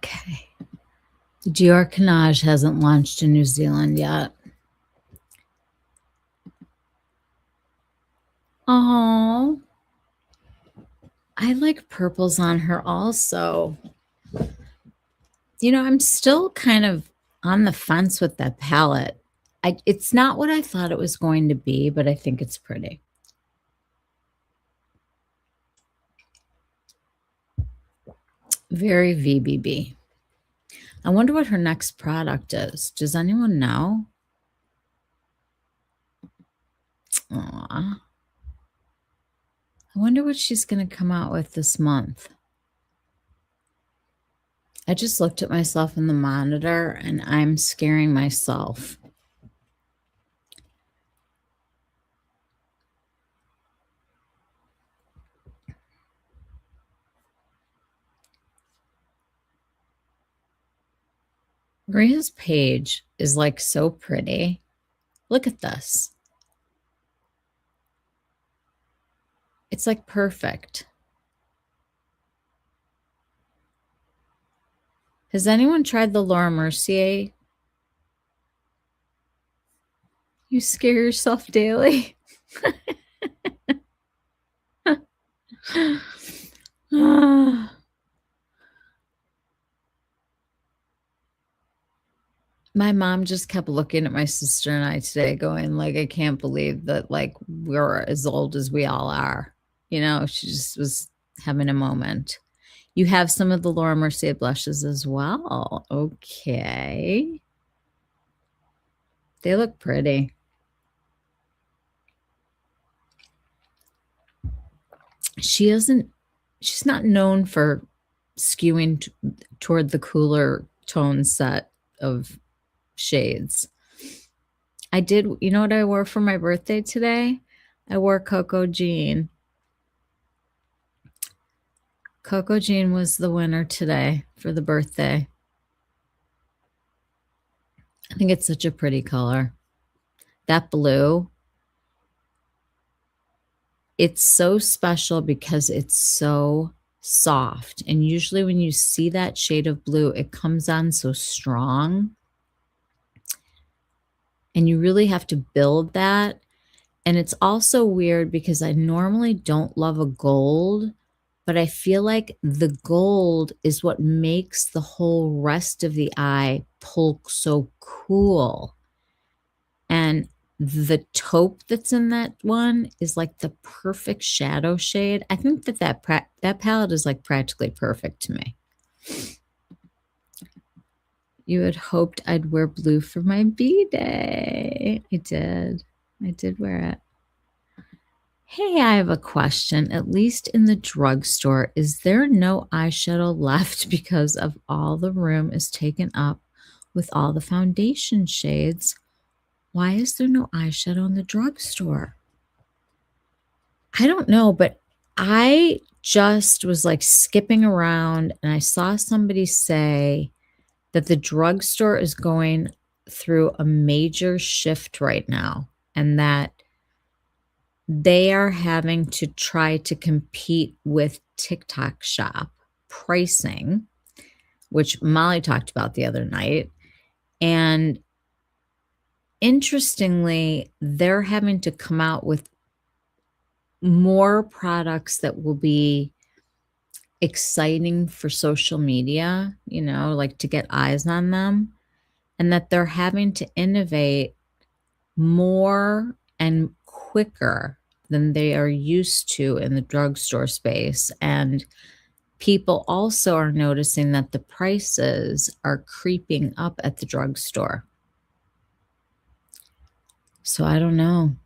Okay. Dior Canage hasn't launched in New Zealand yet. Oh, I like purples on her also. I'm still kind of on the fence with that palette. It's not what I thought it was going to be, but I think it's pretty. Very VBB. I wonder what her next product is. Does anyone know? Aw. I wonder what she's going to come out with this month. I just looked at myself in the monitor and I'm scaring myself. Maria's page is like so pretty. Look at this. It's like perfect. Has anyone tried the Laura Mercier? You scare yourself daily. My mom just kept looking at my sister and I today going, like, I can't believe that, like, we're as old as we all are. She just was having a moment. You have some of the Laura Mercier blushes as well. Okay. They look pretty. She's not known for skewing toward the cooler tone set of shades. I did, you know what I wore for my birthday today? I wore Coco Jean. Coco Jean was the winner today for the birthday. I think it's such a pretty color. That blue, it's so special because it's so soft. And usually when you see that shade of blue, it comes on so strong. And you really have to build that. And it's also weird because I normally don't love a gold, but I feel like the gold is what makes the whole rest of the eye pull so cool. And the taupe that's in that one is like the perfect shadow shade. I think that palette is like practically perfect to me. You had hoped I'd wear blue for my B-Day. I did. I did wear it. Hey, I have a question. At least in the drugstore, is there no eyeshadow left because of all the room is taken up with all the foundation shades? Why is there no eyeshadow in the drugstore? I don't know, but I just was like skipping around and I saw somebody say that the drugstore is going through a major shift right now and that they are having to try to compete with TikTok Shop pricing, which Molly talked about the other night. And interestingly, they're having to come out with more products that will be exciting for social media, like to get eyes on them, and that they're having to innovate more and quicker than they are used to in the drugstore space. And people also are noticing that the prices are creeping up at the drugstore. So I don't know.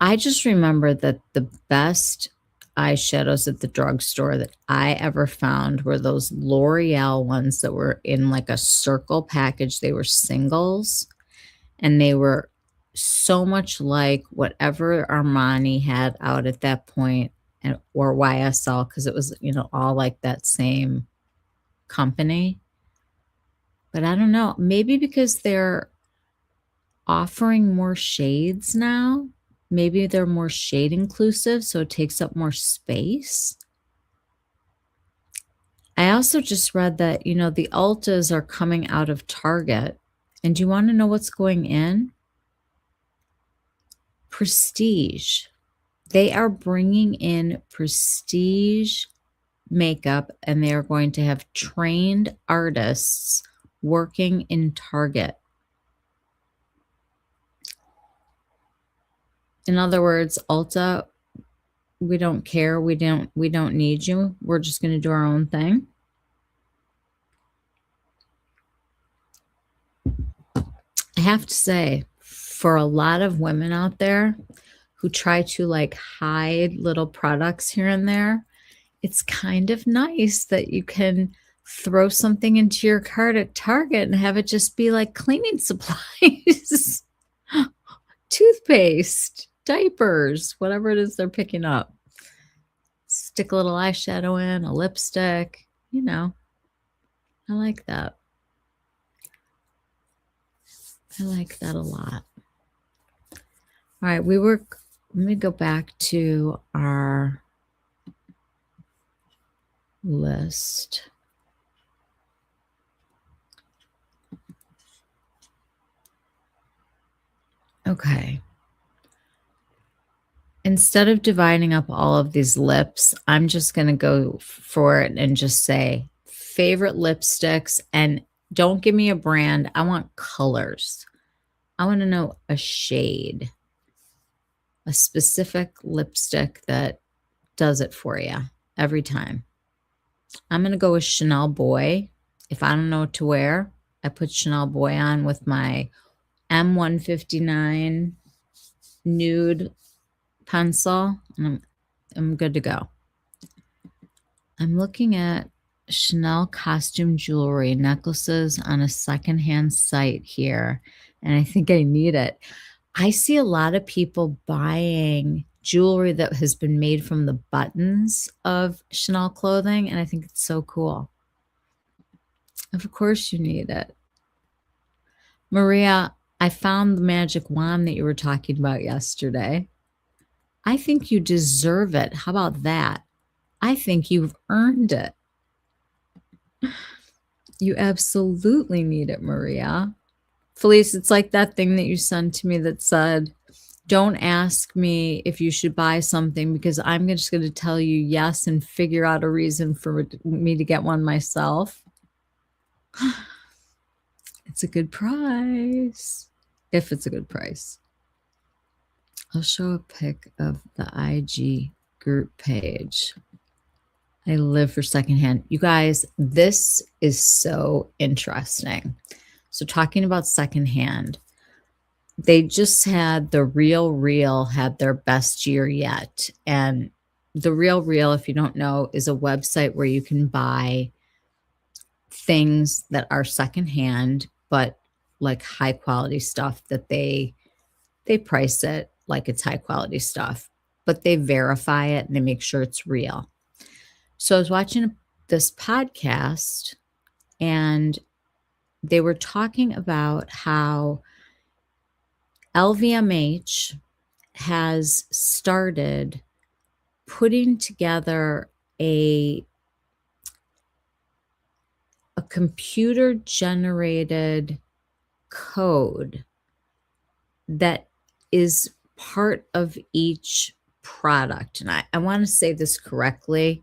I just remember that the best eyeshadows at the drugstore that I ever found were those L'Oreal ones that were in like a circle package. They were singles and they were so much like whatever Armani had out at that point or YSL, because it was, all like that same company. But I don't know, maybe because they're offering more shades now. Maybe they're more shade inclusive, so it takes up more space. I also just read that, the Ultas are coming out of Target. And do you want to know what's going in? Prestige. They are bringing in prestige makeup, and they are going to have trained artists working in Target. In other words, Ulta, we don't care. We don't need you. We're just going to do our own thing. I have to say, for a lot of women out there who try to like hide little products here and there, it's kind of nice that you can throw something into your cart at Target and have it just be like cleaning supplies, toothpaste, diapers, whatever it is they're picking up. Stick a little eyeshadow in, a lipstick, I like that. I like that a lot. All right, let me go back to our list. Okay. Instead of dividing up all of these lips, I'm just going to go for it and just say favorite lipsticks, and don't give me a brand. I want colors. I want to know a shade, a specific lipstick that does it for you every time. I'm going to go with Chanel Boy. If I don't know what to wear, I put Chanel Boy on with my M159 nude pencil, and I'm good to go. I'm looking at Chanel costume jewelry necklaces on a secondhand site here, and I think I need it. I see a lot of people buying jewelry that has been made from the buttons of Chanel clothing, and I think it's so cool. Of course you need it. Maria, I found the magic wand that you were talking about yesterday. I think you deserve it. How about that? I think you've earned it. You absolutely need it, Maria. Felice, it's like that thing that you sent to me that said, don't ask me if you should buy something because I'm just going to tell you yes and figure out a reason for me to get one myself. It's a good price. If it's a good price. I'll show a pic of the IG group page. I live for secondhand. You guys, this is so interesting. So talking about secondhand, they just had the Real Real had their best year yet. And the Real Real, if you don't know, is a website where you can buy things that are secondhand, but like high quality stuff that they price it like it's high quality stuff, but they verify it and they make sure it's real. So I was watching this podcast and they were talking about how LVMH has started putting together a computer generated code that is part of each product. And I want to say this correctly.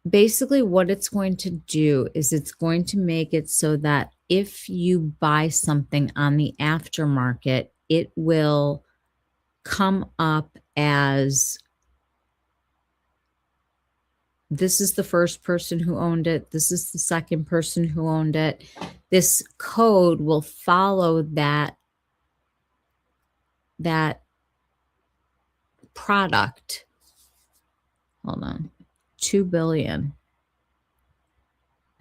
Basically, what it's going to do is it's going to make it so that if you buy something on the aftermarket, it will come up as this is the first person who owned it. This is the second person who owned it. This code will follow that product. Hold on. 2 billion.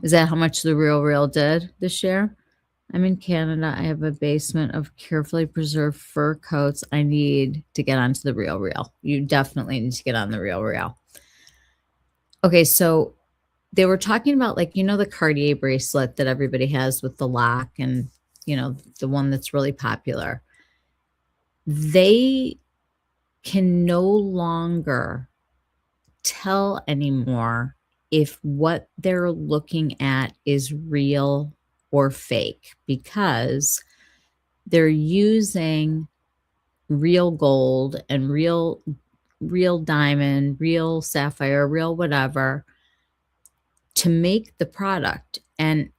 Is that how much the Real Real did this year? I'm in Canada. I have a basement of carefully preserved fur coats. I need to get onto the Real Real. You definitely need to get on the Real Real. Okay, so they were talking about the Cartier bracelet that everybody has with the lock and, the one that's really popular. They can no longer tell anymore if what they're looking at is real or fake, because they're using real gold and real diamond, real sapphire, real whatever to make the product. And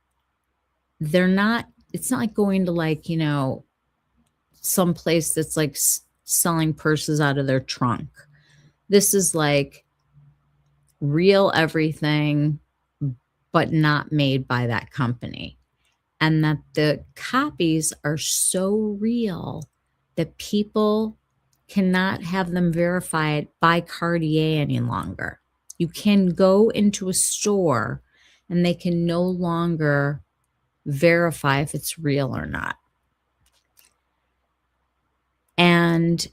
it's not like going to like, some place that's like selling purses out of their trunk. This is like real everything, but not made by that company. And that the copies are so real that people cannot have them verified by Cartier any longer. You can go into a store and they can no longer verify if it's real or not. And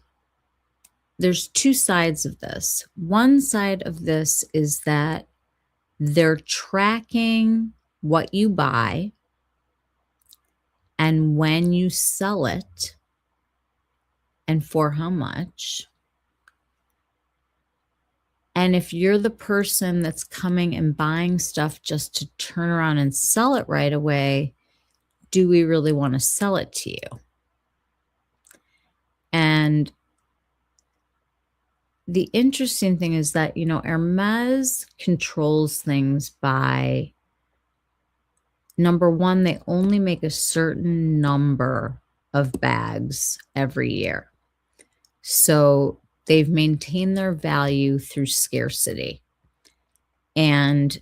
there's two sides of this. One side of this is that they're tracking what you buy and when you sell it and for how much. And if you're the person that's coming and buying stuff just to turn around and sell it right away, do we really want to sell it to you? And the interesting thing is that, Hermes controls things by, number one, they only make a certain number of bags every year. So they've maintained their value through scarcity. And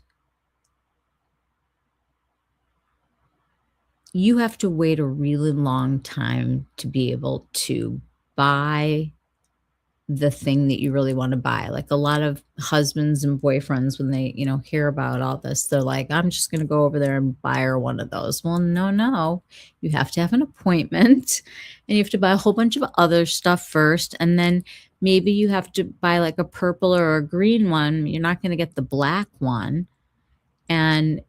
you have to wait a really long time to be able to buy the thing that you really want to buy. Like a lot of husbands and boyfriends, when they, hear about all this, they're like, I'm just going to go over there and buy her one of those. Well, no, you have to have an appointment and you have to buy a whole bunch of other stuff first. And then maybe you have to buy like a purple or a green one. You're not going to get the black one. And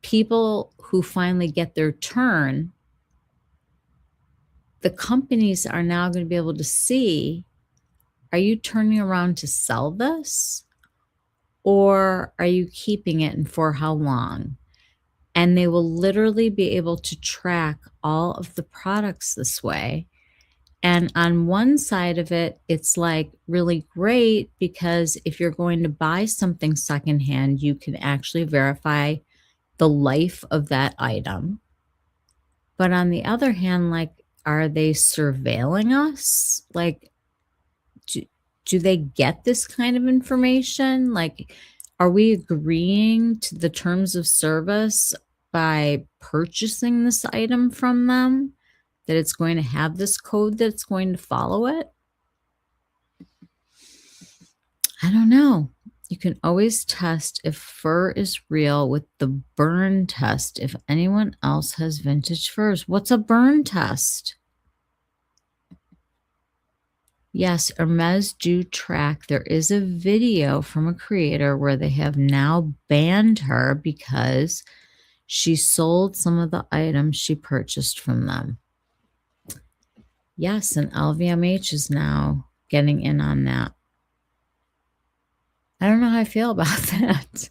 people who finally get their turn, the companies are now going to be able to see, are you turning around to sell this? Or are you keeping it and for how long? And they will literally be able to track all of the products this way. And on one side of it, it's like really great because if you're going to buy something secondhand, you can actually verify the life of that item. But on the other hand, like, are they surveilling us? Like, do they get this kind of information? Like, are we agreeing to the terms of service by purchasing this item from them, that it's going to have this code that's going to follow it? I don't know. You can always test if fur is real with the burn test. If anyone else has vintage furs, what's a burn test? Yes, Hermes do track. There is a video from a creator where they have now banned her because she sold some of the items she purchased from them. Yes, and LVMH is now getting in on that. I don't know how I feel about that.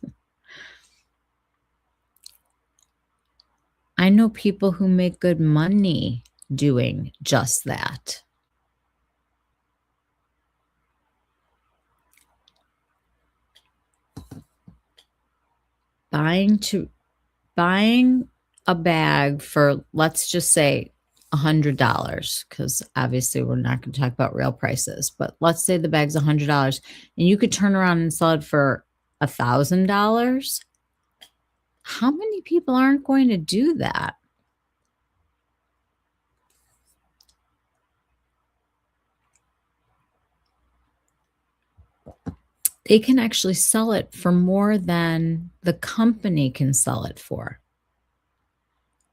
I know people who make good money doing just that. Buying a bag for, let's just say, $100, because obviously we're not going to talk about real prices, but let's say the bag's $100 and you could turn around and sell it for $1,000. How many people aren't going to do that? They can actually sell it for more than the company can sell it for,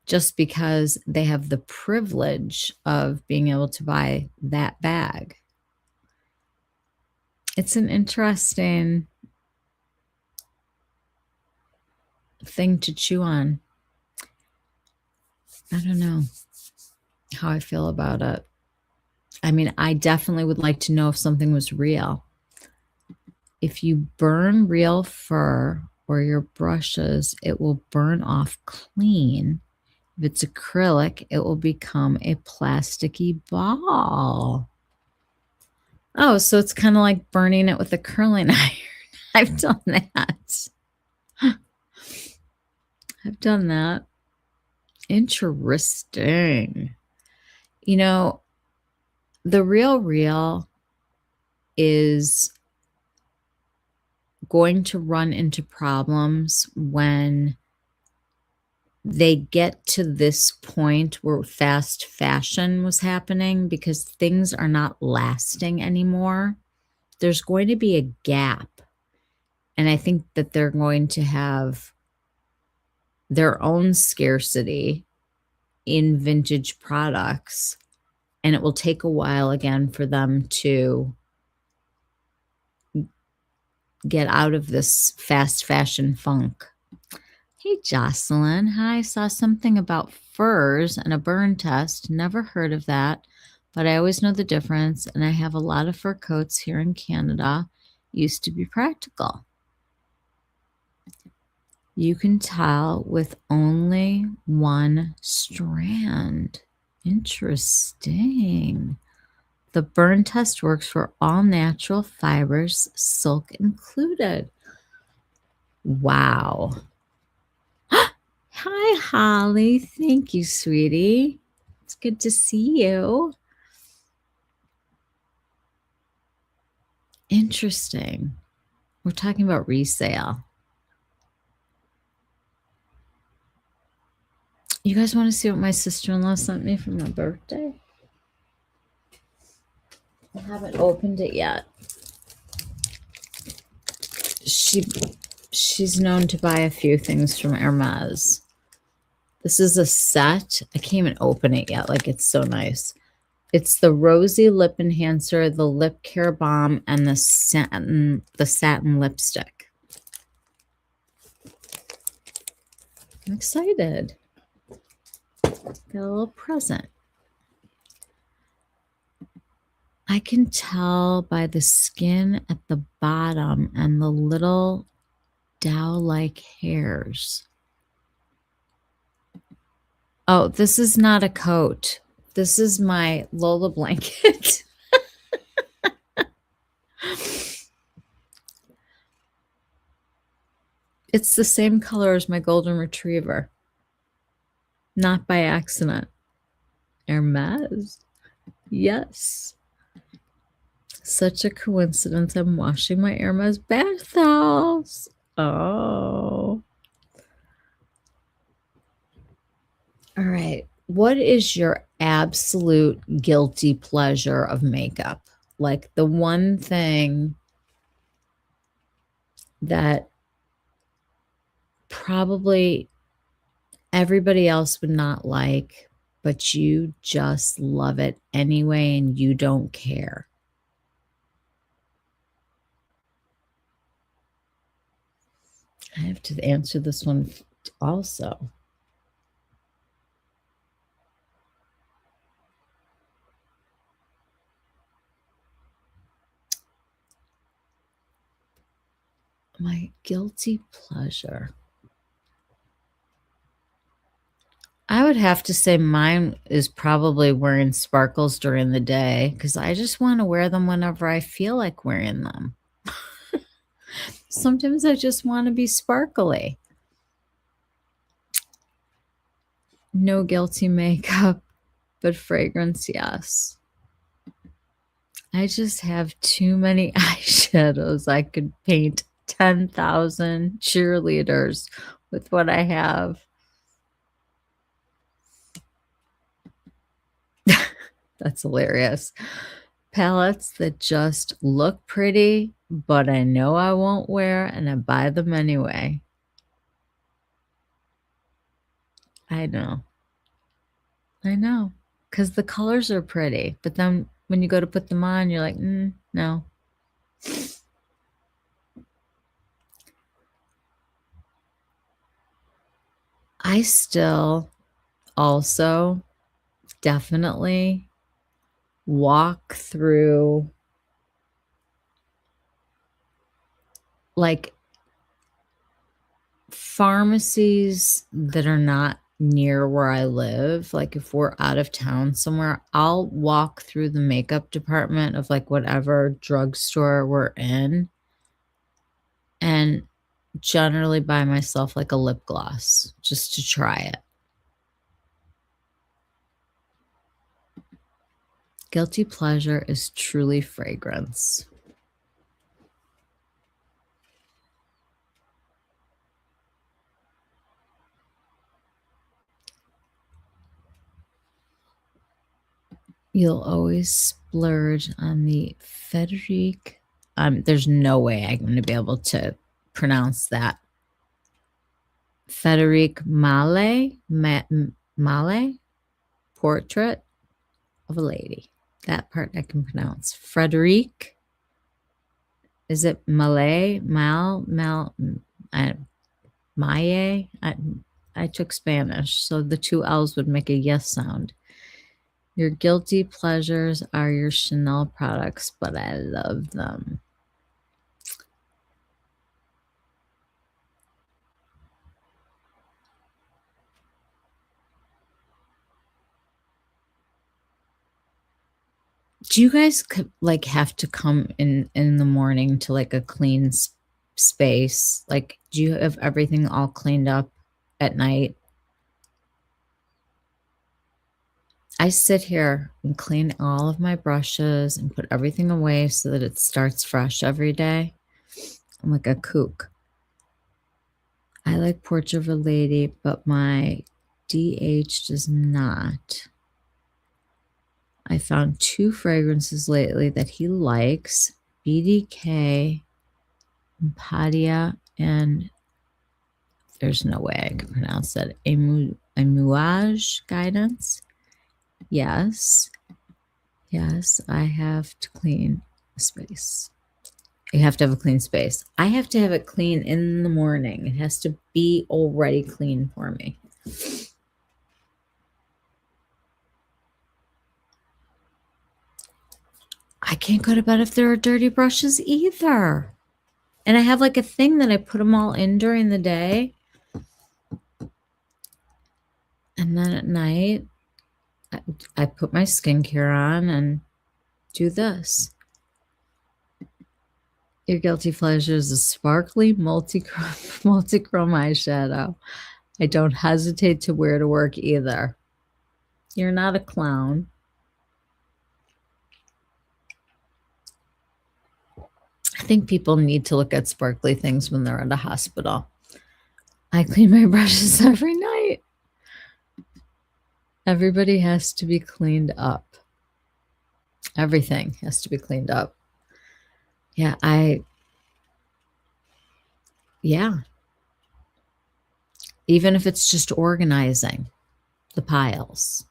just because they have the privilege of being able to buy that bag. It's an interesting thing to chew on. I don't know how I feel about it. I mean, I definitely would like to know if something was real. if you burn real fur or your brushes, it will burn off clean. If it's acrylic, it will become a plasticky ball. Oh, so it's kind of like burning it with a curling iron. I've done that. I've done that. Interesting. You know, the real is going to run into problems when they get to this point where fast fashion was happening because things are not lasting anymore. There's going to be a gap. And I think that they're going to have their own scarcity in vintage products. And it will take a while again for them to get out of this fast fashion funk. Hey, Jocelyn. Hi, I saw something about furs and a burn test. Never heard of that, but I always know the difference. And I have a lot of fur coats here in Canada. Used to be practical. You can tell with only one strand. Interesting. The burn test works for all natural fibers, silk included. Wow. Hi, Holly. Thank you, sweetie. It's good to see you. Interesting. We're talking about resale. You guys want to see what my sister-in-law sent me for my birthday? I haven't opened it yet. She's known to buy a few things from Hermes. This is a set. I can't even open it yet. Like, it's so nice. It's the Rosy Lip Enhancer, the Lip Care Balm, and the satin lipstick. I'm excited. Got a little present. I can tell by the skin at the bottom and the little dow-like hairs. Oh, this is not a coat. This is my Lola blanket. It's the same color as my golden retriever. Not by accident. Hermes. Yes. Such a coincidence. I'm washing my Hermes bath towels. Oh. All right. What is your absolute guilty pleasure of makeup? Like the one thing that probably everybody else would not like, but you just love it anyway and you don't care. I have to answer this one also. My guilty pleasure. I would have to say mine is probably wearing sparkles during the day because I just want to wear them whenever I feel like wearing them. Sometimes I just want to be sparkly. No guilty makeup, but fragrance, yes. I just have too many eyeshadows. I could paint 10,000 cheerleaders with what I have. That's hilarious. Palettes that just look pretty, but I know I won't wear, and I buy them anyway. I know. Because the colors are pretty, but then when you go to put them on, you're like, no. I still also definitely walk through like pharmacies that are not near where I live, like if we're out of town somewhere, I'll walk through the makeup department of like whatever drugstore we're in and generally buy myself like a lip gloss just to try it. Guilty pleasure is truly fragrance. You'll always splurge on the Frederic. There's no way I'm going to be able to pronounce that. Frederic Male portrait of a lady. That part I can pronounce. Frederic. Is it Malay? Maye? I took Spanish, so the two L's would make a yes sound. Your guilty pleasures are your Chanel products, but I love them. Do you guys like have to come in the morning to like a clean space? Like, do you have everything all cleaned up at night? I sit here and clean all of my brushes and put everything away so that it starts fresh every day. I'm like a kook. I like Portrait of a Lady, but my DH does not. I found 2 fragrances lately that he likes, BDK, Padia, and there's no way I can pronounce that, Amouage Guidance. Yes, I have to clean a space. You have to have a clean space. I have to have it clean in the morning. It has to be already clean for me. I can't go to bed if there are dirty brushes either. And I have like a thing that I put them all in during the day. And then at night, I put my skincare on and do this. Your guilty pleasure is a sparkly multichrome eyeshadow. I don't hesitate to wear to work either. You're not a clown. I think people need to look at sparkly things when they're at a hospital. I clean my brushes every night. Everybody has to be cleaned up. Everything has to be cleaned up. Yeah. Even if it's just organizing the piles.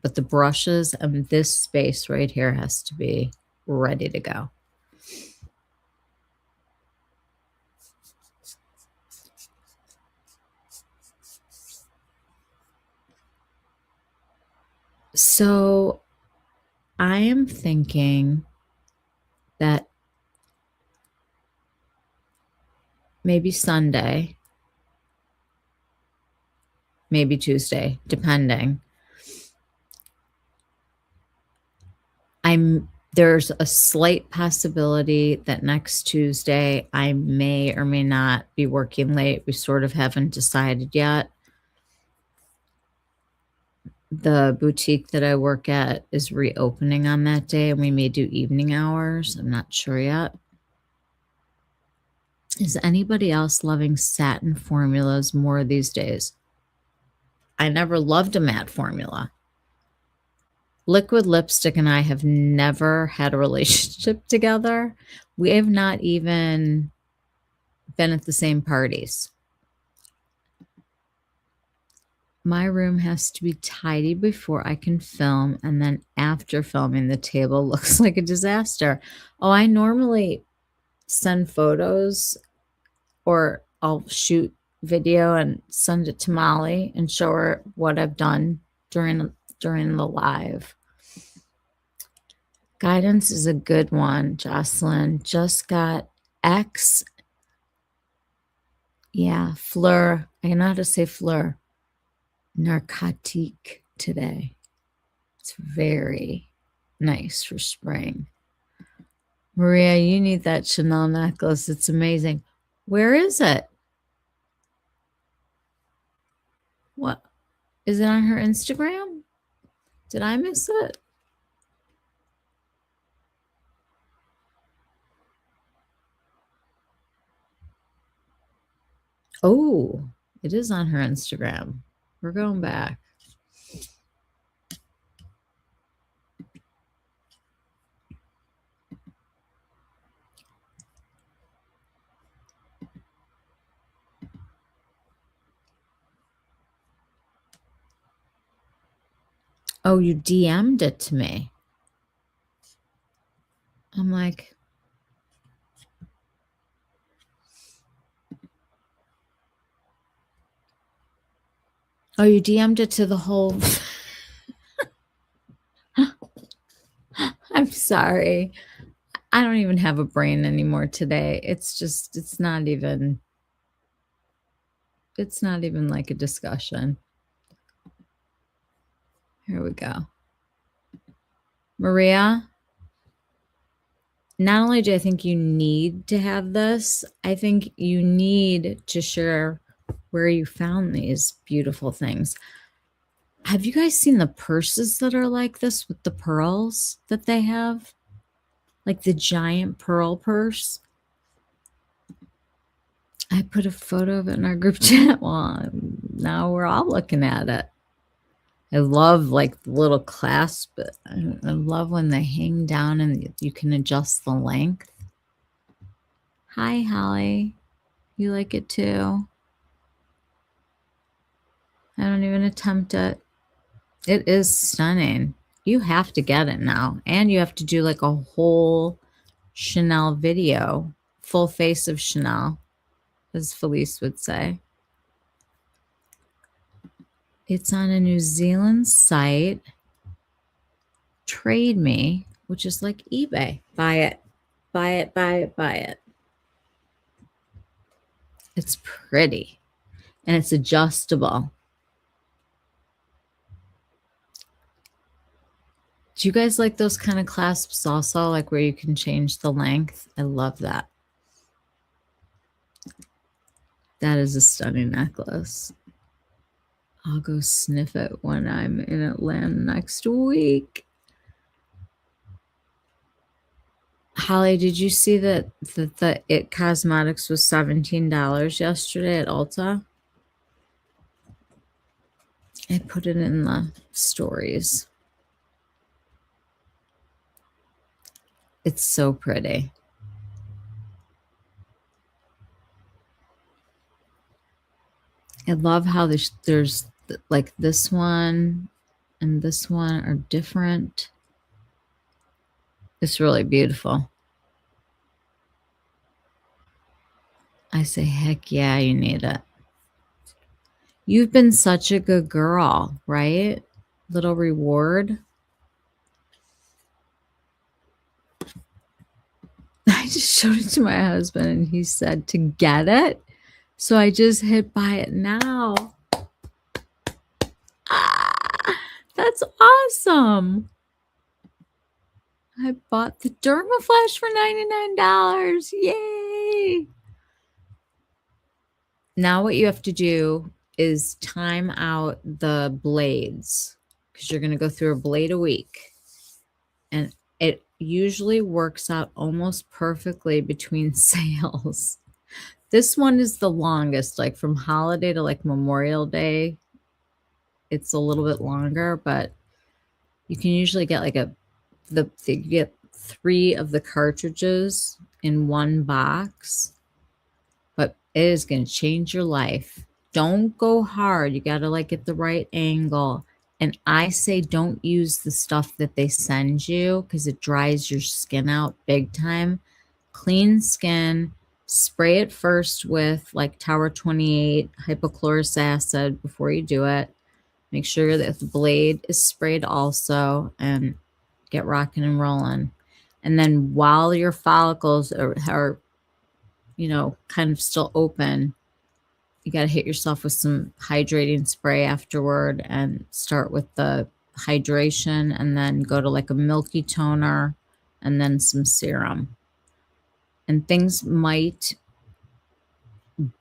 But the brushes and this space right here has to be ready to go. So I am thinking that maybe Sunday, maybe Tuesday, depending. There's a slight possibility that next Tuesday I may or may not be working late. We sort of haven't decided yet. The boutique that I work at is reopening on that day, and we may do evening hours. I'm not sure yet. Is anybody else loving satin formulas more these days? I never loved a matte formula. Liquid lipstick and I have never had a relationship together. We have not even been at the same parties. My room has to be tidy before I can film, and then after filming, the table looks like a disaster. Oh, I normally send photos, or I'll shoot video and send it to Molly and show her what I've done during the live. Guidance is a good one. Jocelyn just got X. Yeah, Fleur. I know how to say Fleur. Narcotique today. It's very nice for spring. Maria, you need that Chanel necklace. It's amazing. Where is it? What? Is it on her Instagram? Did I miss it? Oh, it is on her Instagram. We're going back. Oh, you DM'd it to me. I'm like, oh, you DM'd it to the whole. I'm sorry. I don't even have a brain anymore today. It's not even like a discussion. Here we go. Maria, not only do I think you need to have this, I think you need to share where you found these beautiful things. Have you guys seen the purses that are like this with the pearls that they have? Like the giant pearl purse? I put a photo of it in our group chat. Well, now we're all looking at it. I love like the little clasp, but I love when they hang down and you can adjust the length. Hi, Holly. You like it too? I don't even attempt it. It is stunning. You have to get it now. And you have to do like a whole Chanel video, full face of Chanel, as Felice would say. It's on a New Zealand site. Trade Me, which is like eBay. Buy it, buy it, buy it, buy it. It's pretty and it's adjustable. Do you guys like those kind of clasps also, like where you can change the length? I love that. That is a stunning necklace. I'll go sniff it when I'm in Atlanta next week. Holly, did you see that the It Cosmetics was $17 yesterday at Ulta? I put it in the stories. It's so pretty. I love how there's like this one and this one are different. It's really beautiful. I say, heck yeah, you need it. You've been such a good girl, right? Little reward. I just showed it to my husband and he said to get it. So I just hit buy it now. Ah, that's awesome. I bought the Dermaflash for $99. Yay. Now what you have to do is time out the blades because you're going to go through a blade a week. And it usually works out almost perfectly between sales. This one is the longest, like from holiday to like Memorial Day. It's a little bit longer, but you can usually get like you get 3 of the cartridges in one box, but it is going to change your life. Don't go hard. You got to like get the right angle. And I say don't use the stuff that they send you because it dries your skin out big time. Clean skin. Spray it first with like Tower 28 hypochlorous acid before you do it. Make sure that the blade is sprayed also and get rocking and rolling. And then while your follicles are kind of still open, you got to hit yourself with some hydrating spray afterward and start with the hydration and then go to like a milky toner and then some serum. And things might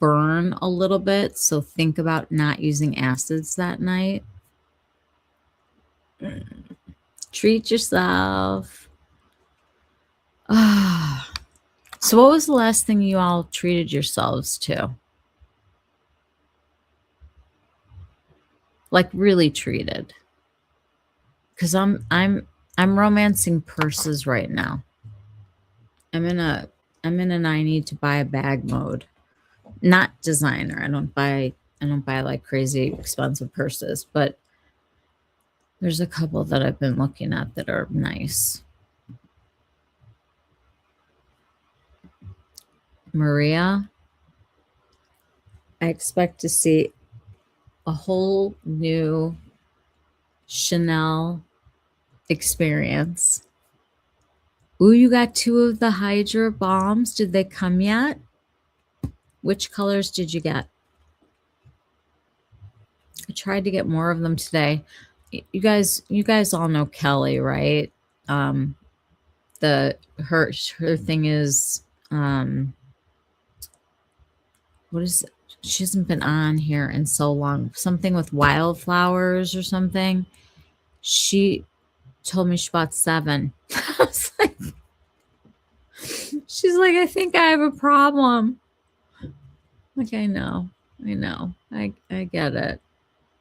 burn a little bit, so think about not using acids that night. Treat yourself. So what was the last thing you all treated yourselves to? Like really treated? Because I'm romancing purses right now. I'm in an I need to buy a bag mode. Not designer. I don't buy like crazy expensive purses, but there's a couple that I've been looking at that are nice. Maria, I expect to see a whole new Chanel experience. Ooh, you got 2 of the Hydra bombs. Did they come yet? Which colors did you get? I tried to get more of them today. You guys all know Kelly, right? Her thing is what is it? She hasn't been on here in so long. Something with wildflowers or something. She told me she bought 7. I was like, she's like, I think I have a problem. Like, I know. I get it.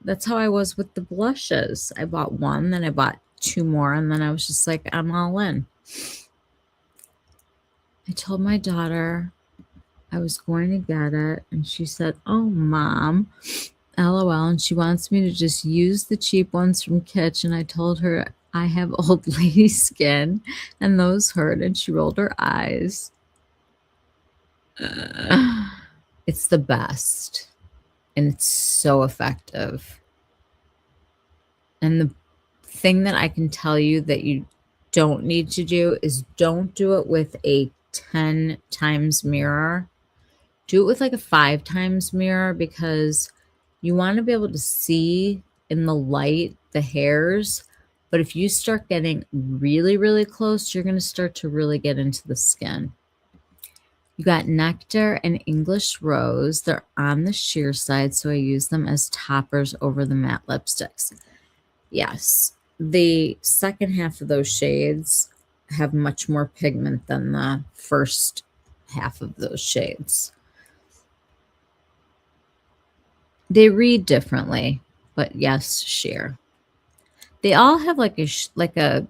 That's how I was with the blushes. I bought 1, then I bought 2 more, and then I was just like, I'm all in. I told my daughter I was going to get it, and she said, oh, Mom, LOL, and she wants me to just use the cheap ones from Kitsch, and I told her I have old lady skin, and those hurt, and she rolled her eyes. It's the best, and it's so effective. And the thing that I can tell you that you don't need to do is don't do it with a 10 times mirror. Do it with like a 5 times mirror, because you want to be able to see in the light the hairs. But if you start getting really, really close, you're going to start to really get into the skin. You got Nectar and English Rose. They're on the sheer side, so I use them as toppers over the matte lipsticks. Yes, the second half of those shades have much more pigment than the first half of those shades. They read differently, but yes, sheer. They all have like a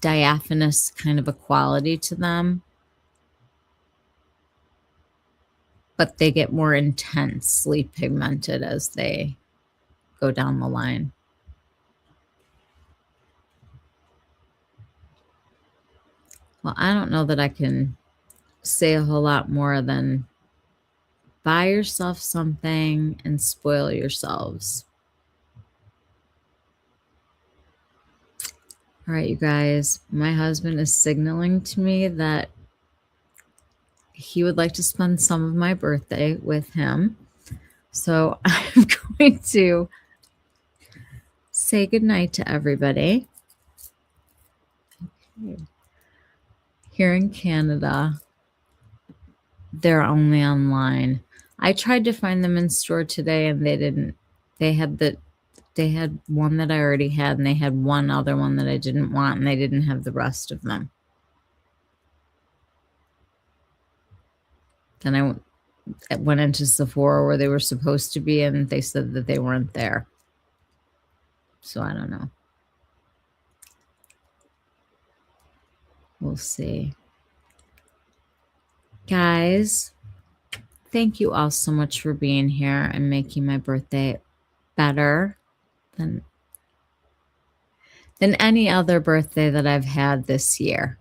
diaphanous kind of a quality to them, but they get more intensely pigmented as they go down the line. Well, I don't know that I can say a whole lot more than buy yourself something and spoil yourselves. All right, you guys, my husband is signaling to me that he would like to spend some of my birthday with him. So I'm going to say goodnight to everybody. Okay. Here in Canada, they're only online. I tried to find them in store today and they didn't. They had one that I already had, and they had one other one that I didn't want, and they didn't have the rest of them. Then I went into Sephora where they were supposed to be, and they said that they weren't there. So I don't know. We'll see. Guys, thank you all so much for being here and making my birthday better than any other birthday that I've had this year.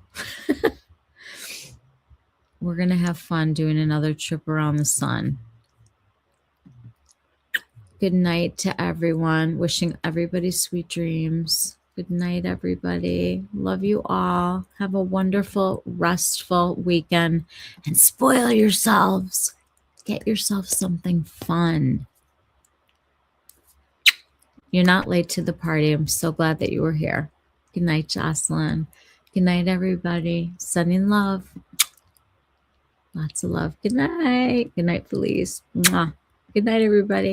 We're going to have fun doing another trip around the sun. Good night to everyone. Wishing everybody sweet dreams. Good night, everybody. Love you all. Have a wonderful, restful weekend and spoil yourselves. Get yourself something fun. You're not late to the party. I'm so glad that you were here. Good night, Jocelyn. Good night, everybody. Sending love. Lots of love. Good night. Good night, Felice. Mwah. Good night, everybody.